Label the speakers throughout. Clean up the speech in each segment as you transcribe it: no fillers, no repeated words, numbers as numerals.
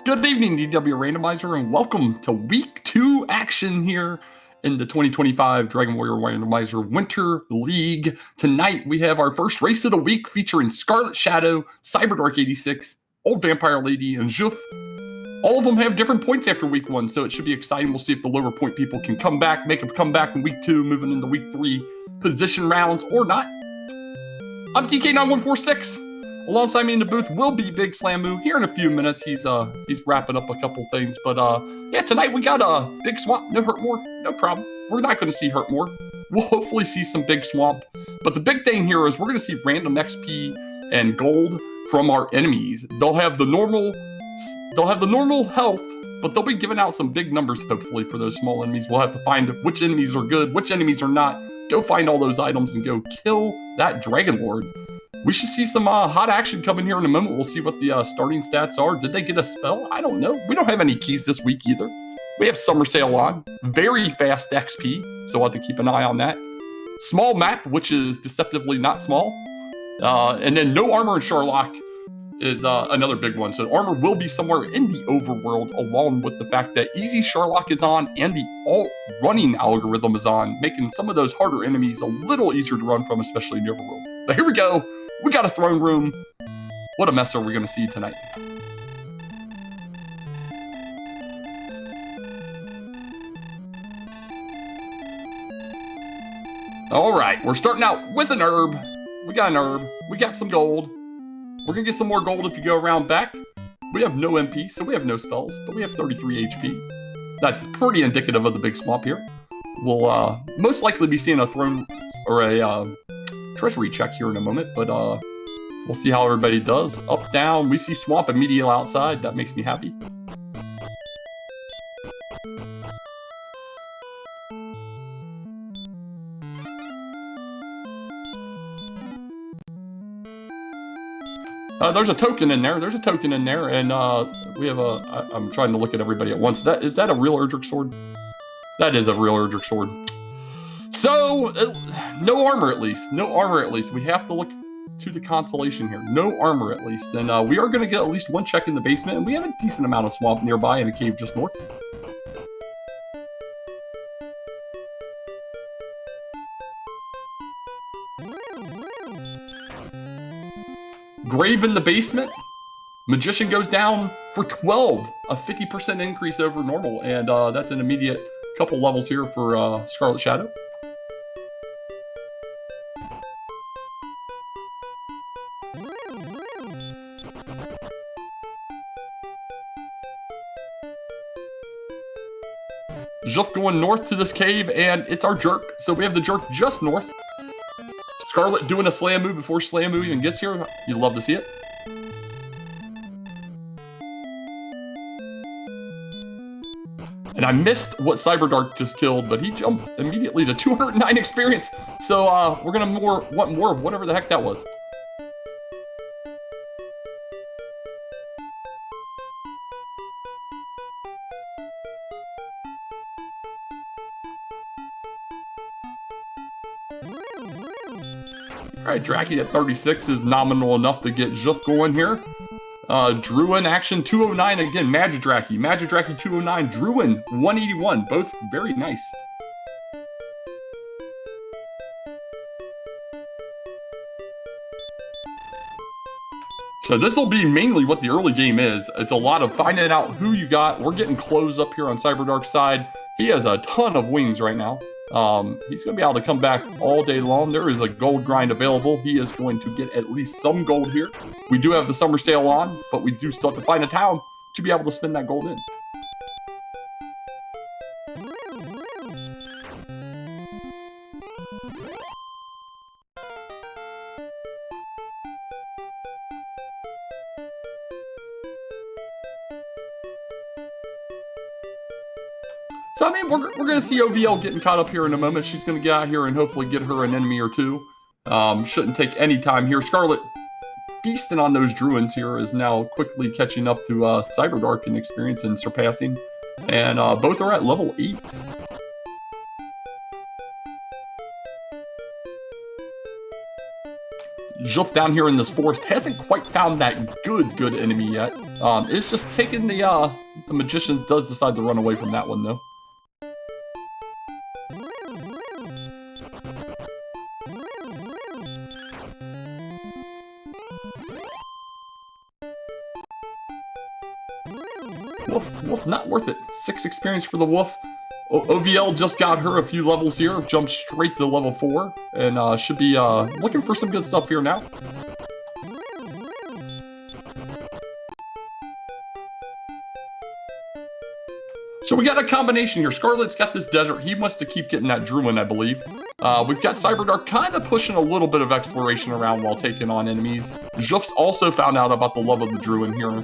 Speaker 1: Good evening, DW Randomizer, and welcome to Week 2 action here in the 2025 Dragon Warrior Randomizer Winter League. Tonight, we have our first race of the week featuring Scarletshadoww, Cyberdark86, OldVampireLady, and juef. All of them have different points after Week 1, so it should be exciting. We'll see if the lower point people can come back, make a comeback in Week 2, moving into Week 3 position rounds, or not. I'm TK9146. Alongside me in the booth will be Big Slamu here in a few minutes. He's wrapping up a couple things, but yeah, tonight we got a Big Swamp. No Hurtmore, no problem. We're not going to see Hurtmore. We'll hopefully see some Big Swamp, but the big thing here is we're going to see random XP and gold from our enemies. They'll have the normal health, but they'll be giving out some big numbers hopefully for those small enemies. We'll have to find which enemies are good, which enemies are not. Go find all those items and go kill that Dragon Lord. We should see some hot action coming here in a moment. We'll see what the starting stats are. Did they get a spell? I don't know. We don't have any keys this week either. We have Summer Sale on. Very fast XP, so we'll have to keep an eye on that. Small map, which is deceptively not small. And then no armor in Sherlock is another big one. So armor will be somewhere in the overworld, along with the fact that Easy Sherlock is on and the alt running algorithm is on, making some of those harder enemies a little easier to run from, especially in the overworld. But here we go. We got a throne room. What a mess are we going to see tonight? All right, we're starting out with an herb. We got an herb. We got some gold. We're going to get some more gold if you go around back. We have no MP, so we have no spells, but we have 33 HP. That's pretty indicative of the Big Swamp here. We'll most likely be seeing a throne or a treasury check here in a moment, but we'll see how everybody does. Up, down, we see Swamp immediately outside. That makes me happy. There's a token in there. And we have I'm trying to look at everybody at once. Is that a real Erdrick sword? That is a real Erdrick sword. So, no armor at least. We have to look to the consolation here. No armor at least. And we are going to get at least one check in the basement, and we have a decent amount of swamp nearby in a cave just north. Grave in the basement. Magician goes down for 12. A 50% increase over normal, and that's an immediate couple levels here for Scarletshadoww. Juef going north to this cave, and it's our jerk. So we have the jerk just north. Scarlet doing a slam move before Slamu even gets here. You'd love to see it. And I missed what Cyberdark just killed, but he jumped immediately to 209 experience. So we're going to want more of whatever the heck that was. Alright, Dracky at 36 is nominal enough to get juef going here. Druin action 209 again, Magidracky 209, Druin 181, both very nice. So this will be mainly what the early game is. It's a lot of finding out who you got. We're getting close up here on Cyberdark's side. He has a ton of wings right now. He's going to be able to come back all day long. There is a gold grind available. He is going to get at least some gold here. We do have the summer sale on, but we do still have to find a town to be able to spend that gold in. So, I mean, we're going to see OVL getting caught up here in a moment. She's going to get out here and hopefully get her an enemy or two. Shouldn't take any time here. Scarlet feasting on those Druids here is now quickly catching up to Cyberdark in experience and surpassing. And both are at level 8. Juef down here in this forest hasn't quite found that good enemy yet. It's just taking the Magician does decide to run away from that one, though. Wolf, not worth it. 6 experience for the Wolf. OVL just got her a few levels here, jumped straight to level 4, and should be looking for some good stuff here now. So we got a combination here. Scarlet's got this desert. He wants to keep getting that Druid, I believe. We've got Cyberdark kind of pushing a little bit of exploration around while taking on enemies. Juef's also found out about the love of the Druid here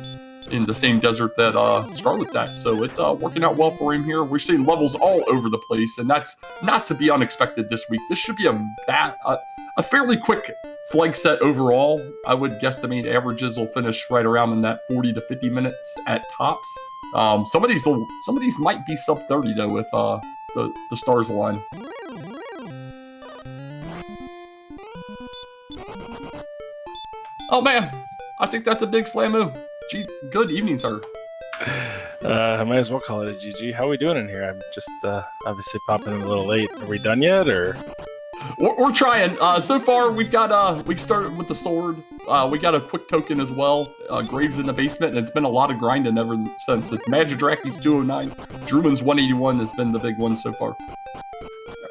Speaker 1: in the same desert that Scarlet's at. So it's working out well for him here. We're seeing levels all over the place, and that's not to be unexpected this week. This should be a fairly quick flag set overall. I would guesstimate averages will finish right around in that 40 to 50 minutes at tops. Some of these might be sub 30 though if the stars align. Oh man, I think that's a big slammoo. Gee, good evening, sir.
Speaker 2: I might as well call it a GG. How are we doing in here? I'm just obviously popping in a little late. Are we done yet, or?
Speaker 1: We're trying. So far, we've got we started with the sword. We got a quick token as well. Graves in the basement, and it's been a lot of grinding ever since. It's Magidraki's 209. Druman's 181 has been the big one so far.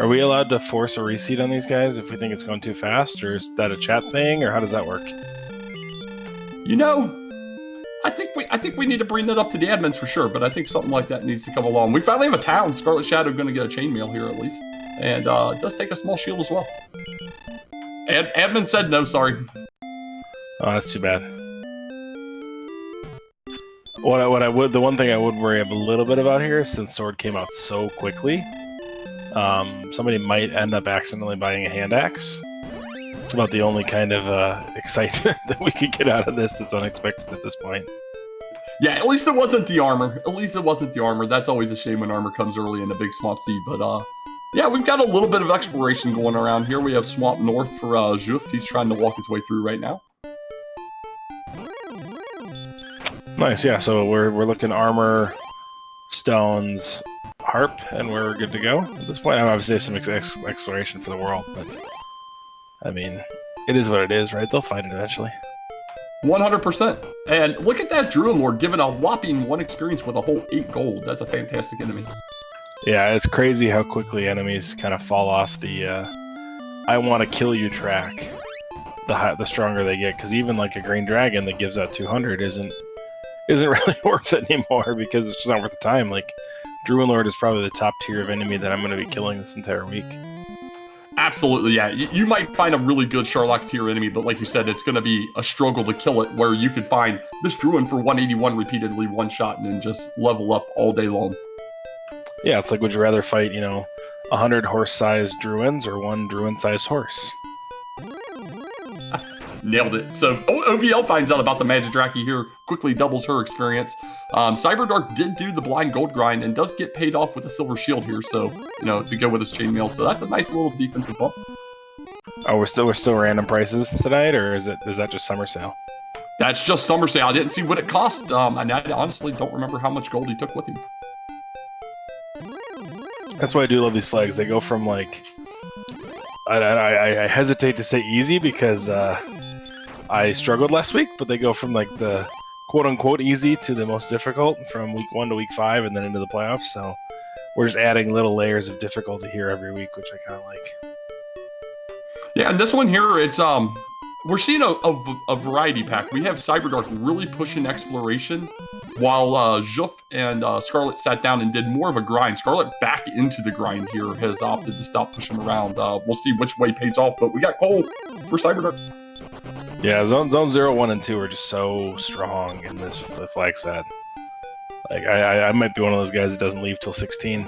Speaker 2: Are we allowed to force a reseat on these guys if we think it's going too fast, or is that a chat thing, or how does that work?
Speaker 1: You know, I think we need to bring that up to the admins for sure, but I think something like that needs to come along. We finally have a town. Scarletshadoww going to get a chainmail here at least. And it does take a small shield as well. Admin said no, sorry.
Speaker 2: Oh, that's too bad. The one thing I would worry a little bit about here, since Sword came out so quickly, somebody might end up accidentally buying a hand axe. It's about the only kind of excitement that we could get out of this that's unexpected at this point.
Speaker 1: Yeah, at least it wasn't the armor. That's always a shame when armor comes early in a big swamp seed, but yeah, we've got a little bit of exploration going around here. We have Swamp North for Juef. He's trying to walk his way through right now.
Speaker 2: Nice, yeah, so we're looking armor, stones, harp, and we're good to go at this point. I obviously have some exploration for the world, but I mean, it is what it is, right? They'll find it eventually.
Speaker 1: 100%. And look at that Druid Lord giving a whopping 1 experience with a whole 8 gold. That's a fantastic enemy.
Speaker 2: Yeah, it's crazy how quickly enemies kind of fall off the I want to kill you track the stronger they get, because even like a green dragon that gives out 200 isn't really worth it anymore, because it's just not worth the time. Like, Druid Lord is probably the top tier of enemy that I'm going to be killing this entire week.
Speaker 1: Absolutely, yeah. You might find a really good Sherlock tier enemy, but like you said, it's going to be a struggle to kill it, where you could find this Druid for 181 repeatedly, one shot, and then just level up all day long.
Speaker 2: Yeah, it's like, would you rather fight, 100 horse-sized Druids or 1 Druid-sized horse?
Speaker 1: Nailed it. So OVL finds out about the Magidraki here, quickly doubles her experience. Cyberdark did do the blind gold grind and does get paid off with a silver shield here, so, to go with his chainmail. So that's a nice little defensive bump.
Speaker 2: Oh, we're still random prices tonight, or is that just summer sale?
Speaker 1: That's just summer sale. I didn't see what it cost, and I honestly don't remember how much gold he took with him.
Speaker 2: That's why I do love these flags. They go from, like, I hesitate to say easy because I struggled last week, but they go from, like, the quote-unquote easy to the most difficult from week 1 to week 5 and then into the playoffs. So we're just adding little layers of difficulty here every week, which I kind of like.
Speaker 1: Yeah, and this one here, it's we're seeing a variety pack. We have Cyberdark really pushing exploration, while Juef and Scarlet sat down and did more of a grind. Scarlet back into the grind here has opted to stop pushing around. We'll see which way pays off, but we got Cole for Cyberdark.
Speaker 2: Yeah, zone 0, 1, and 2 are just so strong in this flag set. Like, I might be one of those guys that doesn't leave till 16.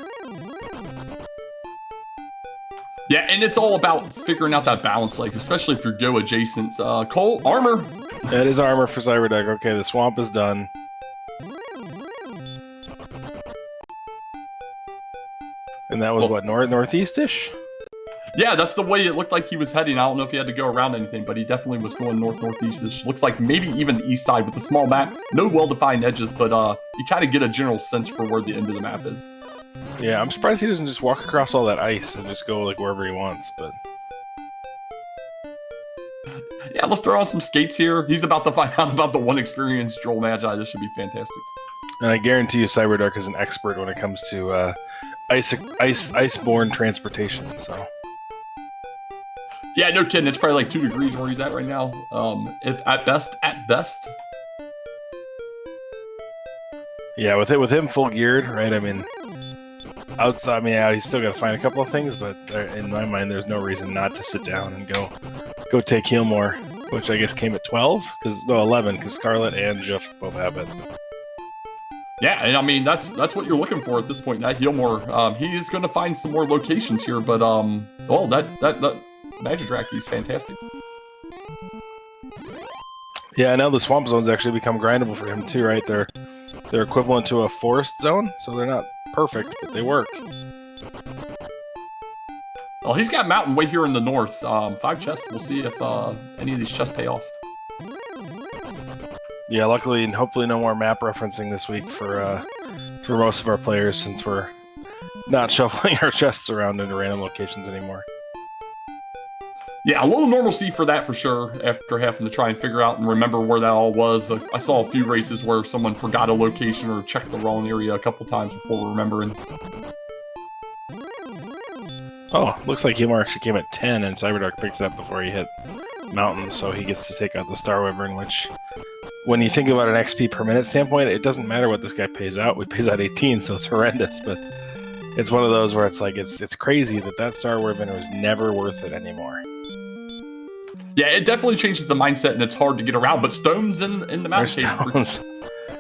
Speaker 1: Yeah, and it's all about figuring out that balance, like, especially if you're go adjacent. Cole, armor.
Speaker 2: It is armor for Cyberdark. Okay, the swamp is done. And that was what, northeast-ish?
Speaker 1: Yeah, that's the way it looked like he was heading. I don't know if he had to go around anything, but he definitely was going north-northeast. This looks like maybe even east side with the small map. No well-defined edges, but you kind of get a general sense for where the end of the map is.
Speaker 2: Yeah, I'm surprised he doesn't just walk across all that ice and just go like wherever he wants, but...
Speaker 1: Yeah, let's throw on some skates here. He's about to find out about the one experience Joel Magi. This should be fantastic.
Speaker 2: And I guarantee you Cyberdark is an expert when it comes to iceborne transportation, so...
Speaker 1: Yeah, no kidding. It's probably like 2 degrees where he's at right now. If at best.
Speaker 2: Yeah, with him full geared, right? I mean, outside, I mean, yeah, he's still got to find a couple of things, but in my mind, there's no reason not to sit down and go take Healmore, which I guess came at 12, 11, because Scarlet and Juef both have it.
Speaker 1: Yeah, and I mean that's what you're looking for at this point. That Healmore, he is going to find some more locations here, but well, that Magidracky is fantastic.
Speaker 2: Yeah, now the swamp zones actually become grindable for him too, right? They're equivalent to a forest zone, so they're not perfect, but they work.
Speaker 1: Well, he's got mountain way here in the north. 5 chests. We'll see if any of these chests pay off.
Speaker 2: Yeah, luckily and hopefully no more map referencing this week for most of our players, since we're not shuffling our chests around into random locations anymore.
Speaker 1: Yeah, a little normalcy for that for sure, after having to try and figure out and remember where that all was. I saw a few races where someone forgot a location or checked the wrong area a couple times before remembering.
Speaker 2: Oh, looks like Healmore actually came at 10, and Cyberdark picks it up before he hit Mountain, so he gets to take out the Star Wyvern, which, when you think about an XP per minute standpoint, it doesn't matter what this guy pays out. We pays out 18, so it's horrendous, but it's one of those where it's like, it's crazy that Star Wyvern was never worth it anymore.
Speaker 1: Yeah, it definitely changes the mindset, and it's hard to get around, but stones in the mountain.
Speaker 2: Stones.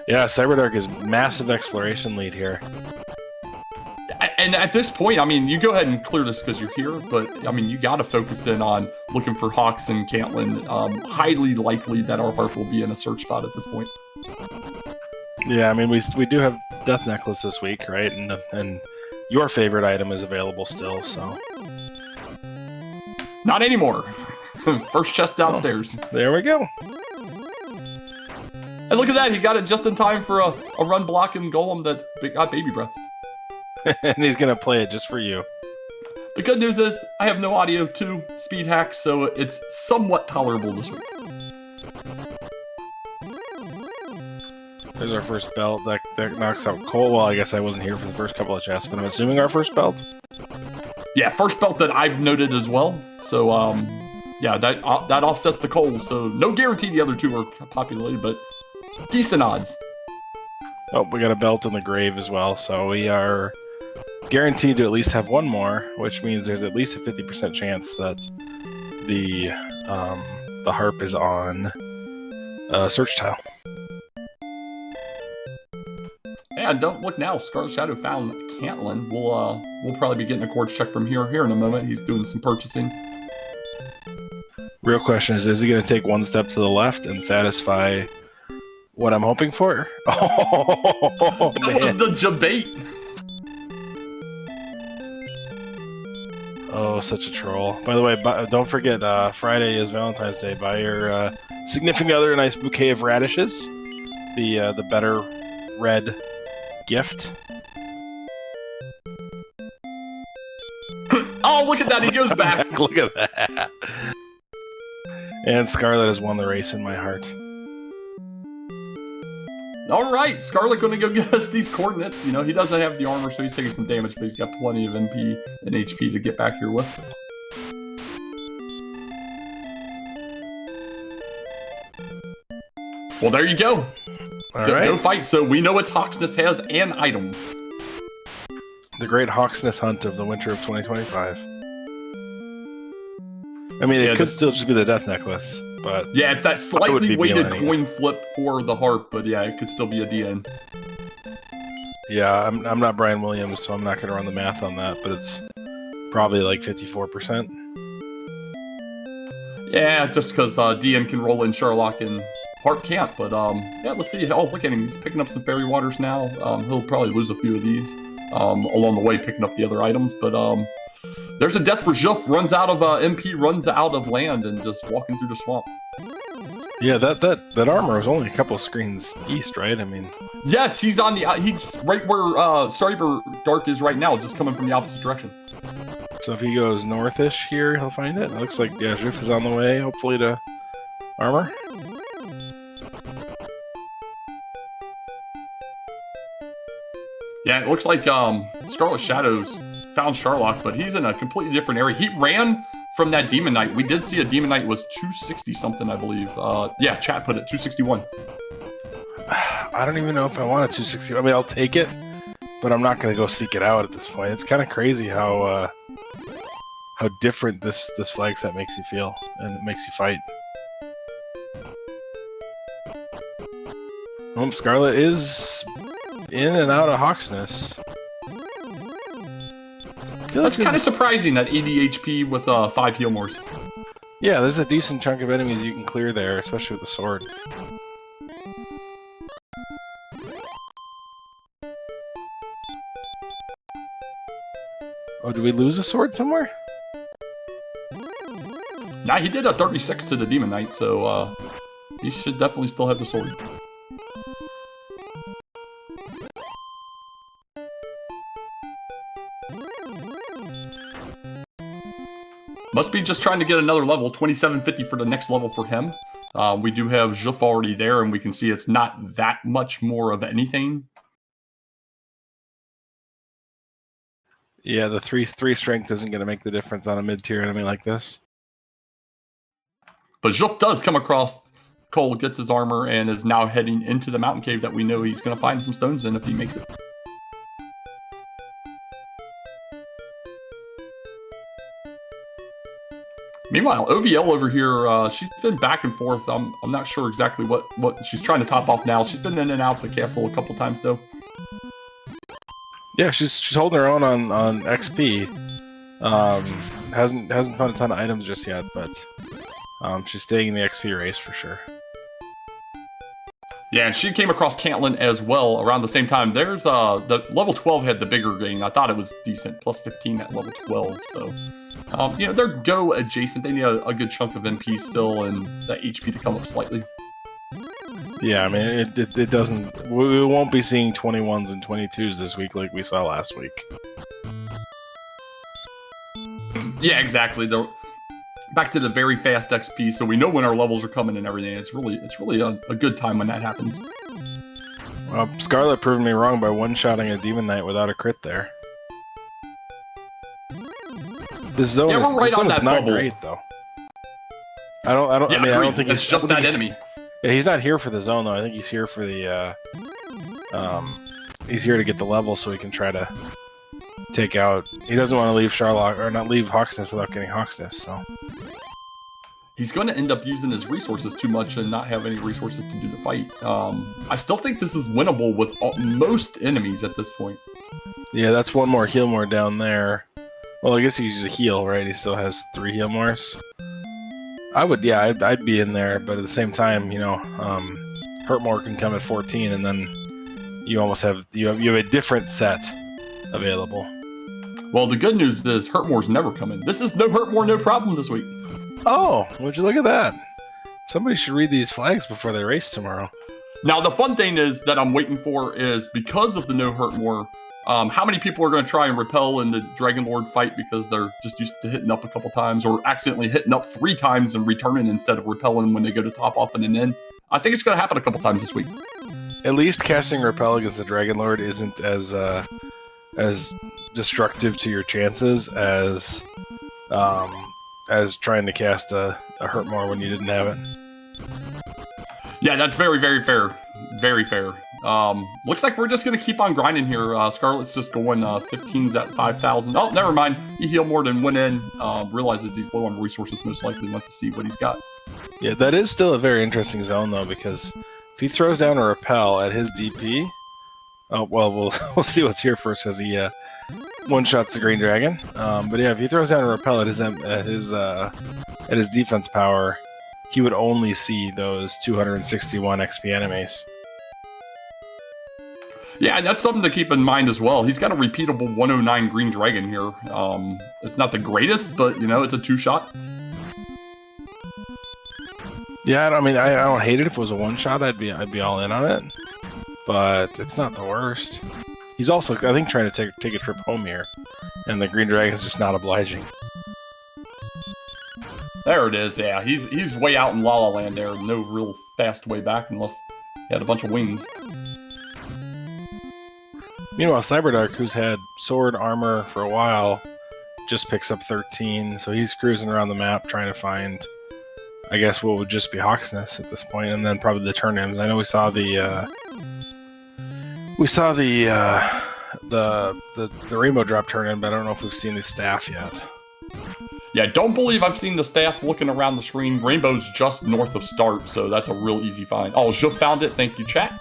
Speaker 2: Yeah, Cyberdark is massive exploration lead here.
Speaker 1: And at this point, I mean, you go ahead and clear this because you're here, but, I mean, you got to focus in on looking for Hawks and Cantlin. Highly likely that our Harp will be in a search spot at this point.
Speaker 2: Yeah, I mean, we do have Death Necklace this week, right? And your favorite item is available still, so...
Speaker 1: Not anymore. First chest downstairs.
Speaker 2: Oh, there we go.
Speaker 1: And look at that, he got it just in time for a run blocking golem that got baby breath.
Speaker 2: And he's gonna play it just for you.
Speaker 1: The good news is, I have no audio 2 speed hacks, so it's somewhat tolerable this week.
Speaker 2: There's our first belt. That knocks out Cole. Well, I guess I wasn't here for the first couple of chests, but I'm assuming our first belt?
Speaker 1: Yeah, first belt that I've noted as well. So, yeah, that offsets the Cole, so no guarantee the other 2 are populated, but decent odds.
Speaker 2: Oh, we got a belt in the grave as well, so we are guaranteed to at least have one more, which means there's at least a 50% chance that the harp is on search tile.
Speaker 1: Yeah, don't look now. Scarletshadoww found Cantlin. We'll probably be getting a quartz check from here in a moment. He's doing some purchasing.
Speaker 2: Real question is he going to take one step to the left and satisfy what I'm hoping for? Oh,
Speaker 1: that was the debate.
Speaker 2: Oh, such a troll. By the way, don't forget, Friday is Valentine's Day. Buy your significant other a nice bouquet of radishes. The better red gift.
Speaker 1: Oh, look at that, he goes back.
Speaker 2: Look at that. And Scarlet has won the race in my heart.
Speaker 1: All right, Scarlet going to go get us these coordinates. You know, he doesn't have the armor, so he's taking some damage, but he's got plenty of MP and HP to get back here with. Well, there you go. Go fight, so we know it's Hawksness has an item.
Speaker 2: The great Hawksness hunt of the winter of 2025. I mean, it could still just be the Death Necklace, but...
Speaker 1: Yeah, it's that slightly weighted coin flip for the harp, but yeah, it could still be a DN.
Speaker 2: Yeah, I'm not Brian Williams, so I'm not going to run the math on that, but it's probably like 54%.
Speaker 1: Yeah, just because DN can roll in Sherlock and Harp can't, but yeah, let's see. Oh, look at him. He's picking up some fairy waters now. He'll probably lose a few of these along the way, picking up the other items, but There's a death for Juef. Runs out of MP, runs out of land, and just walking through the swamp.
Speaker 2: Yeah, that armor was only a couple of screens east, right? I mean,
Speaker 1: yes, he's on the he's right where Cyberdark is right now, just coming from the opposite direction.
Speaker 2: So if he goes northish here, he'll find it. It looks like juef is on the way, hopefully to armor.
Speaker 1: Yeah, it looks like Scarletshadow's found Sharlock, but he's in a completely different area. He ran from that Demon Knight. We did see a Demon Knight was 260 something, I believe. Yeah, chat put it 261.
Speaker 2: I don't even know if I want a 260. I mean, I'll take it, but I'm not going to go seek it out at this point. It's kind of crazy how different this flag set makes you feel, and it makes you fight. Scarlet is in and out of Hawksness.
Speaker 1: That's kind of surprising, that 80 HP with 5 heal mores.
Speaker 2: Yeah, there's a decent chunk of enemies you can clear there, especially with the sword. Oh, did we lose a sword somewhere?
Speaker 1: Nah, he did a 36 to the Demon Knight, so he should definitely still have the sword. Must be just trying to get another level, 2750 for the next level for him. We do have Juef already there, and we can see it's not that much more of anything.
Speaker 2: Yeah, the 3 strength isn't going to make the difference on a mid-tier enemy like this.
Speaker 1: But Juef does come across Cole, gets his armor, and is now heading into the mountain cave that we know he's going to find some stones in if he makes it. Meanwhile, OVL over here, she's been back and forth. I'm not sure exactly what she's trying to top off now. She's been in and out the castle a couple times, though.
Speaker 2: Yeah, she's holding her own on XP. Hasn't found a ton of items just yet, but she's staying in the XP race for sure.
Speaker 1: Yeah, and she came across Cantlin as well around the same time. There's the level 12 had the bigger gain. I thought it was decent, plus 15 at level 12. So, you know, they're go adjacent. They need a good chunk of MP still, and the HP to come up slightly.
Speaker 2: Yeah, I mean, it doesn't. We won't be seeing 21s and 22s this week like we saw last week.
Speaker 1: Yeah, exactly. Back to the very fast XP, so we know when our levels are coming and everything. It's really a good time when that happens.
Speaker 2: Well, Scarlet proved me wrong by one-shotting a Demon Knight without a crit there. This zone
Speaker 1: yeah, we're right on that
Speaker 2: not
Speaker 1: bubble.
Speaker 2: Great though. I don't think
Speaker 1: it's just that enemy.
Speaker 2: Yeah, he's not here for the zone though. I think he's here for the he's here to get the level so he can try to take out. He doesn't want to leave Sharlock or not leave Hawksness without getting Hawksness. So
Speaker 1: he's going to end up using his resources too much and not have any resources to do the fight. I still think this is winnable with most enemies at this point.
Speaker 2: Yeah, that's one more heal more down there. Well, I guess he uses a heal, right? He still has 3 heal mores. I'd be in there, but at the same time, you know, Hurtmore can come at 14, and then you almost have you have a different set available.
Speaker 1: Well, the good news is Hurtmore's never coming. This is no Hurtmore, no problem this week.
Speaker 2: Oh, would you look at that? Somebody should read these flags before they race tomorrow.
Speaker 1: Now, the fun thing is that I'm waiting for is because of the no Hurtmore, how many people are going to try and repel in the Dragon Lord fight because they're just used to hitting up a couple times or accidentally hitting up 3 times and returning instead of repelling when they go to top off and an in. I think it's going to happen a couple times this week.
Speaker 2: At least casting repel against the Dragon Lord isn't as destructive to your chances as trying to cast a Hurtmore when you didn't have it.
Speaker 1: Yeah, that's very, very fair. Very fair. Looks like we're just going to keep on grinding here. Scarlet's just going 15s at 5,000. Oh, never mind. He healed more than went in. Realizes he's low on resources, most likely wants to see what he's got.
Speaker 2: Yeah, that is still a very interesting zone, though, because if he throws down a repel at his DP... Oh, well, we'll see what's here first as he one-shots the Green Dragon. But yeah, if he throws down a repel at his defense power, he would only see those 261 XP enemies.
Speaker 1: Yeah, that's something to keep in mind as well. He's got a repeatable 109 green dragon here. It's not the greatest, but you know, it's a 2-shot.
Speaker 2: Yeah, I mean, I don't hate it if it was a 1-shot. I'd be all in on it, but it's not the worst. He's also, I think, trying to take a trip home here, and the green dragon's just not obliging.
Speaker 1: There it is. Yeah, he's way out in La La Land there. No real fast way back unless he had a bunch of wings.
Speaker 2: Meanwhile, Cyberdark, who's had sword armor for a while, just picks up 13, so he's cruising around the map trying to find, I guess, what would just be Hawksness at this point, and then probably the turn-ins. I know we saw the rainbow drop turn-in, but I don't know if we've seen the staff yet.
Speaker 1: Yeah, don't believe I've seen the staff looking around the screen. Rainbow's just north of start, so that's a real easy find. Oh, Juef found it. Thank you, chat.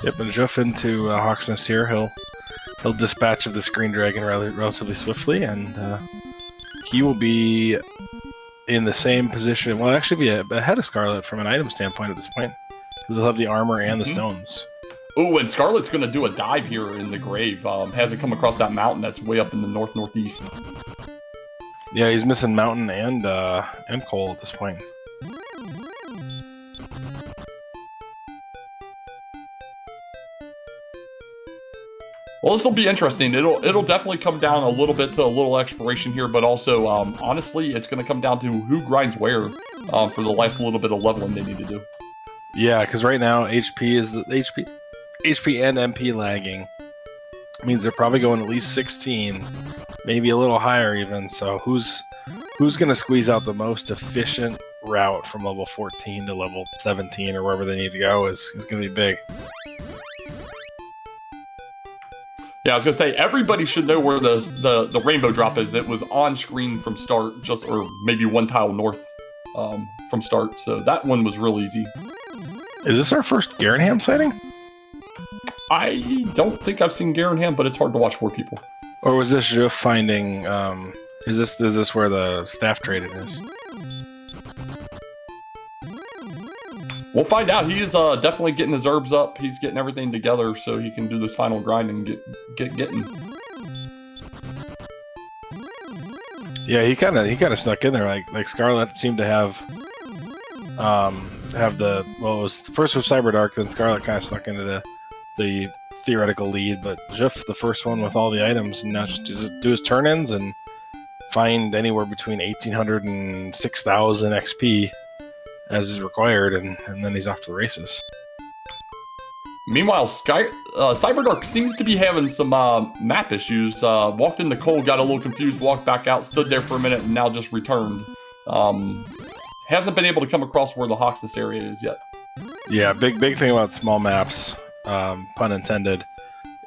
Speaker 2: Yep, and Juef into Hawksnest here. He'll dispatch of this green dragon relatively swiftly, and he will be in the same position. Well, actually be ahead of Scarlet from an item standpoint at this point, because he'll have the armor and the stones.
Speaker 1: Ooh, and Scarlet's going to do a dive here in the grave. Hasn't come across that mountain that's way up in the northeast.
Speaker 2: Yeah, he's missing mountain and coal at this point.
Speaker 1: Well, this will be interesting. It'll definitely come down a little bit to a little exploration here, but also, honestly, it's going to come down to who grinds where for the last little bit of leveling they need to do.
Speaker 2: Yeah, because right now HP and MP lagging means they're probably going at least 16, maybe a little higher even. So who's going to squeeze out the most efficient route from level 14 to level 17 or wherever they need to go is going to be big.
Speaker 1: Yeah, I was gonna say everybody should know where the rainbow drop is. It was on screen from start, or maybe one tile north from start. So that one was real easy.
Speaker 2: Is this our first Garanham sighting?
Speaker 1: I don't think I've seen Garanham, but it's hard to watch 4 people.
Speaker 2: Or was this Juef finding? Is this where the staff traded is?
Speaker 1: We'll find out. He is definitely getting his herbs up. He's getting everything together so he can do this final grind and get getting.
Speaker 2: Yeah, he kind of snuck in there. Like Scarlet seemed to have the, well, it was first with Cyberdark, then Scarlet kind of snuck into the theoretical lead, but Juef the first one with all the items, and now just do his turn-ins and find anywhere between 1,800 and 6,000 XP. As is required, and then he's off to the races.
Speaker 1: Meanwhile, Cyberdark seems to be having some map issues. Walked into coal, got a little confused, walked back out, stood there for a minute, and now just returned. Hasn't been able to come across where the Hawksness area is yet.
Speaker 2: Yeah, big thing about small maps, pun intended,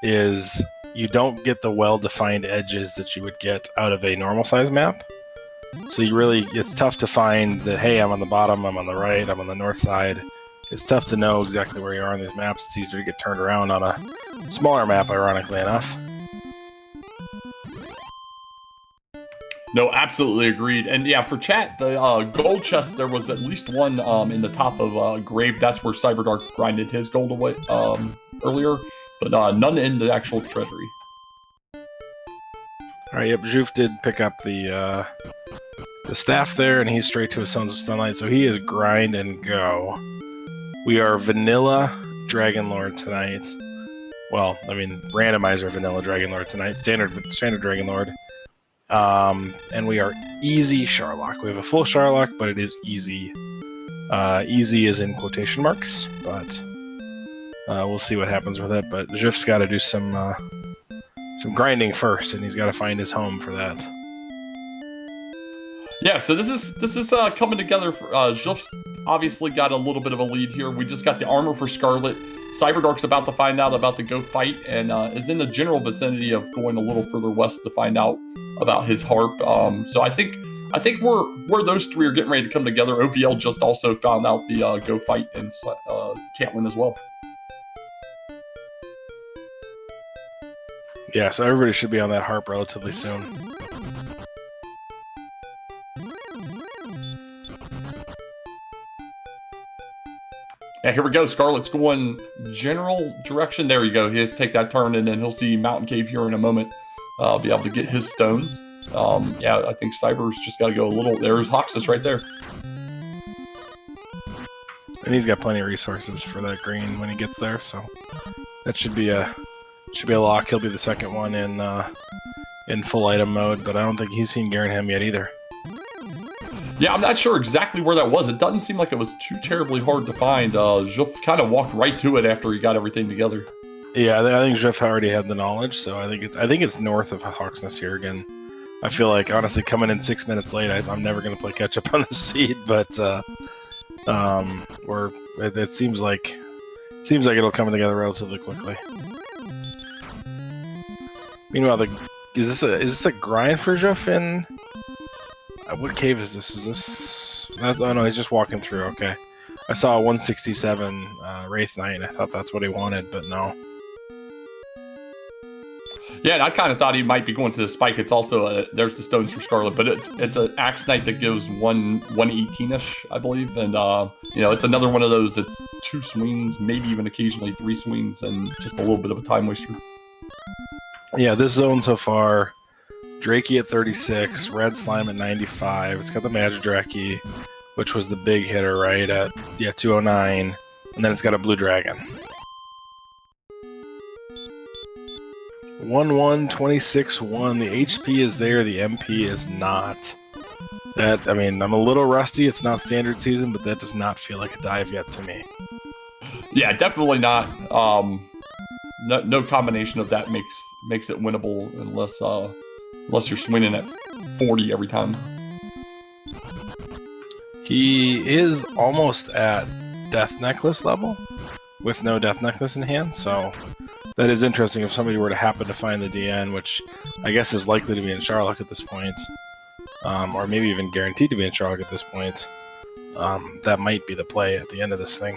Speaker 2: is you don't get the well-defined edges that you would get out of a normal size map. So it's tough to find that, hey, I'm on the bottom, I'm on the right, I'm on the north side. It's tough to know exactly where you are on these maps. It's easier to get turned around on a smaller map, ironically enough.
Speaker 1: No, absolutely agreed. And yeah, for chat, the gold chest, there was at least one in the top of grave. That's where Cyberdark grinded his gold away earlier, but none in the actual treasury.
Speaker 2: Alright, yep, Juef did pick up the staff there, and he's straight to his Sons of Sunlight, so he is grind and go. We are vanilla Dragonlord tonight. Well, I mean, randomizer vanilla Dragonlord tonight, standard Dragonlord. And we are easy Sharlock. We have a full Sharlock, but it is easy. Easy is in quotation marks, but we'll see what happens with it. But Juef's got to do some grinding first, and he's got to find his home for that.
Speaker 1: Yeah, so this is coming together. Juef's obviously got a little bit of a lead here. We just got the armor for Scarlet. Cyberdark's about to find out about the go fight, and is in the general vicinity of going a little further west to find out about his harp. So I think where those three are getting ready to come together. OVL just also found out the go fight in Catlin as well.
Speaker 2: Yeah, so everybody should be on that harp relatively soon.
Speaker 1: Yeah, here we go. Scarlet's going general direction. There you go. He has to take that turn, and then he'll see Mountain Cave here in a moment. Be able to get his stones. Yeah, I think Cyber's just got to go a little. There's Hoxus right there.
Speaker 2: And he's got plenty of resources for that green when he gets there, so that should be a lock. He'll be the second one in full item mode, but I don't think he's seen Garanham yet either.
Speaker 1: Yeah, I'm not sure exactly where that was. It doesn't seem like it was too terribly hard to find. Juef kind of walked right to it after he got everything together.
Speaker 2: Yeah, I think Juef already had the knowledge, so I think it's north of Hawksness here again. I feel like honestly coming in 6 minutes late, I'm never going to play catch up on the seed, but it seems like it'll come together relatively quickly. Meanwhile, is this a grind for Juef in? What cave is this? Is this? Oh no, he's just walking through. Okay, I saw a 167 Wraith Knight, and I thought that's what he wanted, but no.
Speaker 1: Yeah, and I kind of thought he might be going to the spike. It's also there's the stones for Scarlet, but it's an Axe Knight that gives 118ish, I believe, and it's another one of those that's 2 swings, maybe even occasionally 3 swings, and just a little bit of a time waster.
Speaker 2: Yeah, this zone so far. Drakey at 36, Red Slime at 95. It's got the Magidraki, which was the big hitter, right? At 209, and then it's got a Blue Dragon. 1-1, 26-1. The HP is there, the MP is not. I'm a little rusty. It's not standard season, but that does not feel like a dive yet to me.
Speaker 1: Yeah, definitely not. No combination of that makes it winnable unless you're swinging at 40 every time.
Speaker 2: He is almost at Death Necklace level with no Death Necklace in hand, so that is interesting. If somebody were to happen to find the DN, which I guess is likely to be in Charlock at this point, or maybe even guaranteed to be in Charlock at this point, that might be the play at the end of this thing.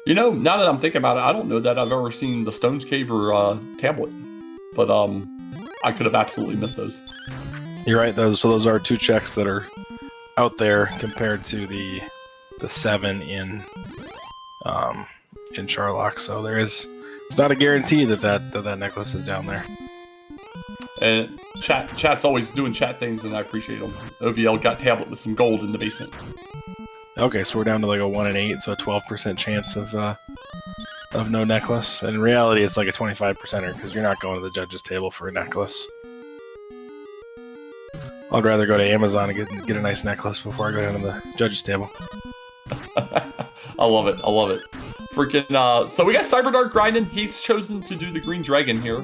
Speaker 1: Now that I'm thinking about it, I don't know that I've ever seen the Stones Cave or Tablet, but I could have absolutely missed those.
Speaker 2: You're right. Those are 2 checks that are out there compared to the 7 in Charlock. So it's not a guarantee that necklace is down there.
Speaker 1: And chat's always doing chat things, and I appreciate them. OVL got Tablet with some gold in the basement.
Speaker 2: Okay, so we're down to like a 1 in 8, so a 12% chance of no necklace. And in reality, it's like a 25%er because you're not going to the judges' table for a necklace. I'd rather go to Amazon and get a nice necklace before I go down to the judges' table.
Speaker 1: I love it. Freaking, so we got Cyberdark grinding. He's chosen to do the green dragon here,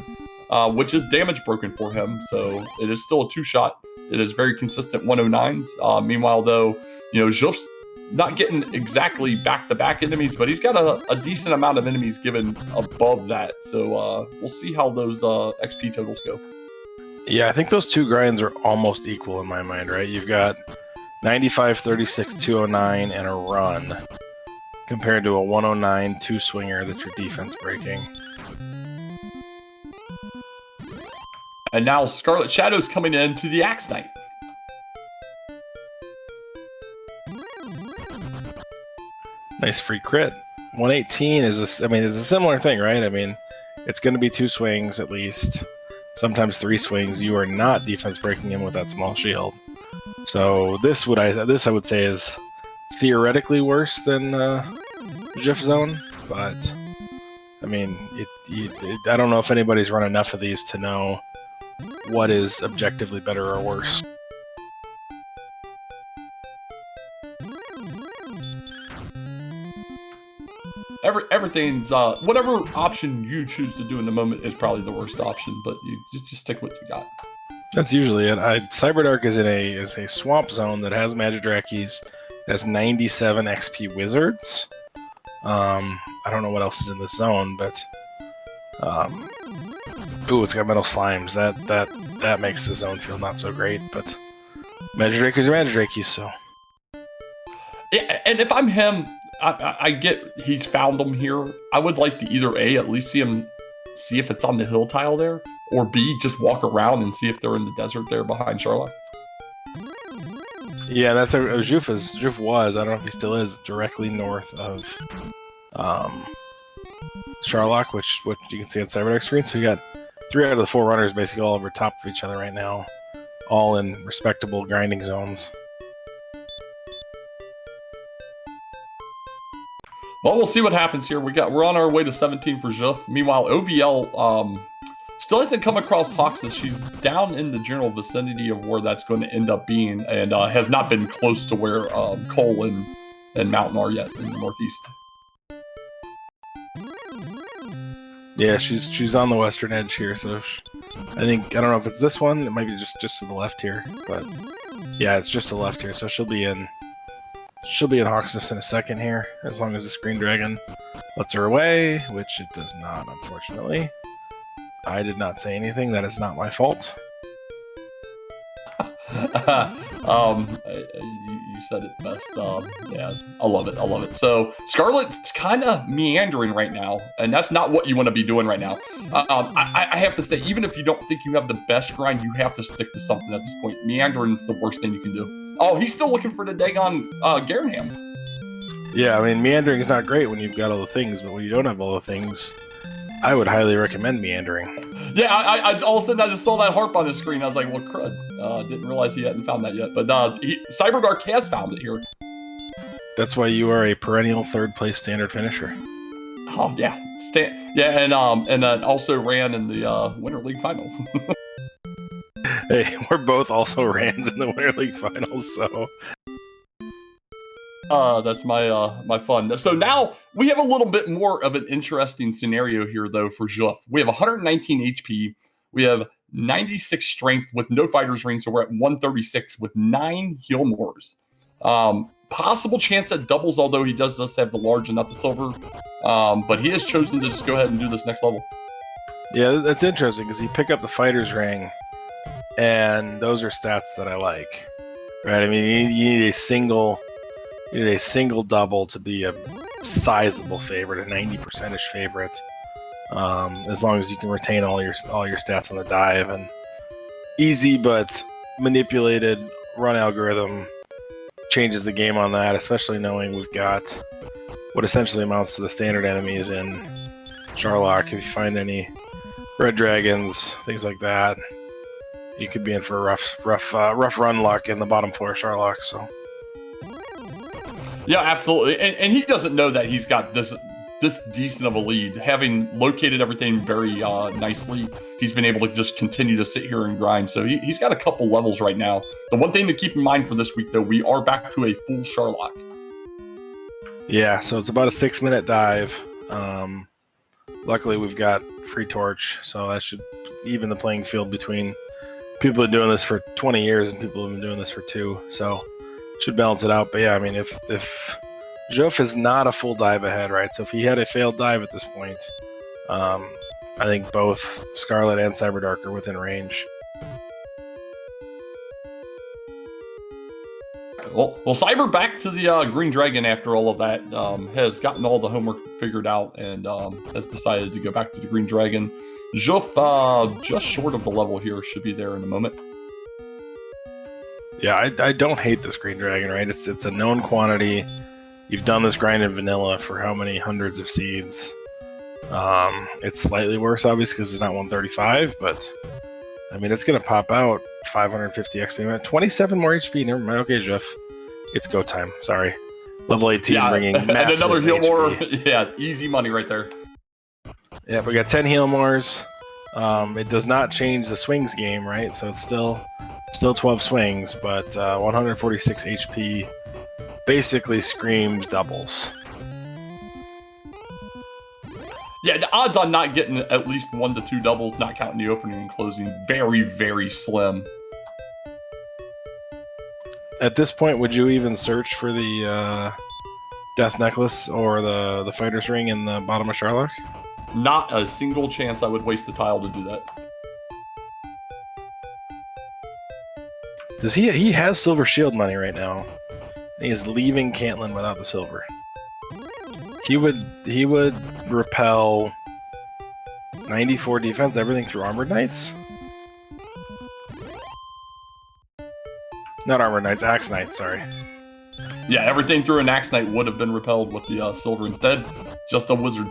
Speaker 1: which is damage broken for him. So it is still a 2-shot. It is very consistent 109s. Meanwhile, though, Juef's not getting exactly back-to-back enemies, but he's got a decent amount of enemies given above that. So we'll see how those XP totals go.
Speaker 2: Yeah, I think those 2 grinds are almost equal in my mind, right? You've got 95, 36, 209, and a run, compared to a 109 2-swinger that you're defense breaking.
Speaker 1: And now Scarletshadoww's coming in to the Axe Knight.
Speaker 2: Nice free crit. 118 is it's a similar thing, right? It's going to be 2 swings at least, sometimes 3 swings. You are not defense breaking him with that small shield. So this I would say is theoretically worse than Juef Zone, but I don't know if anybody's run enough of these to know what is objectively better or worse.
Speaker 1: Everything's whatever option you choose to do in the moment is probably the worst option, but you just stick with what you got.
Speaker 2: That's usually it. Cyberdark is a swamp zone that has Magidrakis, has 97 XP wizards. I don't know what else is in this zone, but it's got metal slimes. That makes the zone feel not so great, but Magidrakis are Magidrakis, so.
Speaker 1: Yeah, and if I'm him, I get he's found them here. I would like to either A, at least see if it's on the hill tile there, or B, just walk around and see if they're in the desert there behind Charlock.
Speaker 2: Yeah, that's a juef was. I don't know if he still is directly north of Sharlock, which you can see on Cyberdark screen. So you got 3 out of the 4 runners basically all over top of each other right now, all in respectable grinding zones.
Speaker 1: Well, we'll see what happens here. We're on our way to 17 for juef. Meanwhile, OVL still hasn't come across Hoxus. She's down in the general vicinity of where that's going to end up being, and has not been close to where Cole and Mountain are yet in the northeast.
Speaker 2: Yeah, she's on the western edge here, so I don't know if it's this one. It might be just to the left here, but yeah, it's just to the left here. So she'll be in Hoxus in a second here, as long as this green dragon lets her away, which it does not, unfortunately. I did not say anything. That is not my fault.
Speaker 1: You said it best. Yeah, I love it. So Scarlet's kind of meandering right now, and that's not what you want to be doing right now. I have to say, even if you don't think you have the best grind, you have to stick to something at this point. Meandering's the worst thing you can do. Oh, he's still looking for the daggone Garenham.
Speaker 2: Yeah, I mean, meandering is not great when you've got all the things, but when you don't have all the things, I would highly recommend meandering.
Speaker 1: Yeah, I all of a sudden I just saw that harp on the screen. I was like, well, crud. Didn't realize he hadn't found that yet. But Cyberdark has found it here.
Speaker 2: That's why you are a perennial third-place standard finisher.
Speaker 1: Oh, yeah. And then also ran in the Winter League Finals.
Speaker 2: Hey, we're both also rans in the Winter League Finals, so...
Speaker 1: That's my fun. So now we have a little bit more of an interesting scenario here, though, for juef. We have 119 HP. We have 96 strength with no fighter's ring, so we're at 136 with 9 heal mores. Possible chance at doubles, although he does just have the large and not the silver. But he has chosen to just go ahead and do this next level.
Speaker 2: Yeah, that's interesting, because you pick up the fighter's ring, and those are stats that I like. Right? I mean, you need a single double to be a sizable favorite, a 90%-ish favorite. As long as you can retain all your stats on the dive, and easy but manipulated run algorithm changes the game on that, especially knowing we've got what essentially amounts to the standard enemies in Sharlock. If you find any red dragons, things like that, you could be in for a rough run luck in the bottom floor of Sharlock. So.
Speaker 1: Yeah, absolutely. And he doesn't know that he's got this decent of a lead. Having located everything very nicely, he's been able to just continue to sit here and grind. So he's got a couple levels right now. The one thing to keep in mind for this week, though, we are back to a full Sharlock.
Speaker 2: Yeah, so it's about a 6-minute dive. Luckily, we've got free torch, so that should even the playing field between people who have been doing this for 20 years and people who have been doing this for 2. So should balance it out. But yeah, I mean, if juef is not a full dive ahead, right? So if he had a failed dive at this point, I think both Scarlet and Cyberdark are within range.
Speaker 1: Well, Cyber back to the Green Dragon after all of that, has gotten all the homework figured out and has decided to go back to the Green Dragon. Juef, just short of the level here, should be there in a moment.
Speaker 2: Yeah, I don't hate this Green Dragon, right? It's a known quantity. You've done this grind in vanilla for how many hundreds of seeds? It's slightly worse, obviously, because it's not 135, but I mean, it's going to pop out 550 XP. 27 more HP. Never mind. Okay, juef. It's go time. Sorry. Level 18 bringing massive
Speaker 1: and another heal
Speaker 2: HP.
Speaker 1: more. Yeah, easy money right there.
Speaker 2: Yeah, we got 10 heal mores. It does not change the swings game, right? So it's still 12 swings, but 146 HP basically screams doubles.
Speaker 1: Yeah, the odds on not getting at least 1 to 2 doubles, not counting the opening and closing, very, very slim.
Speaker 2: At this point, would you even search for the Death Necklace or the Fighter's Ring in the bottom of Sharlock?
Speaker 1: Not a single chance I would waste a tile to do that.
Speaker 2: Does he has Silver Shield money right now? He is leaving Cantlin without the silver. He would repel 94 defense, everything through Armored Knights. Not Armor Knights, Axe Knights, sorry.
Speaker 1: Yeah, everything through an Axe Knight would have been repelled with the silver instead. Just a wizard.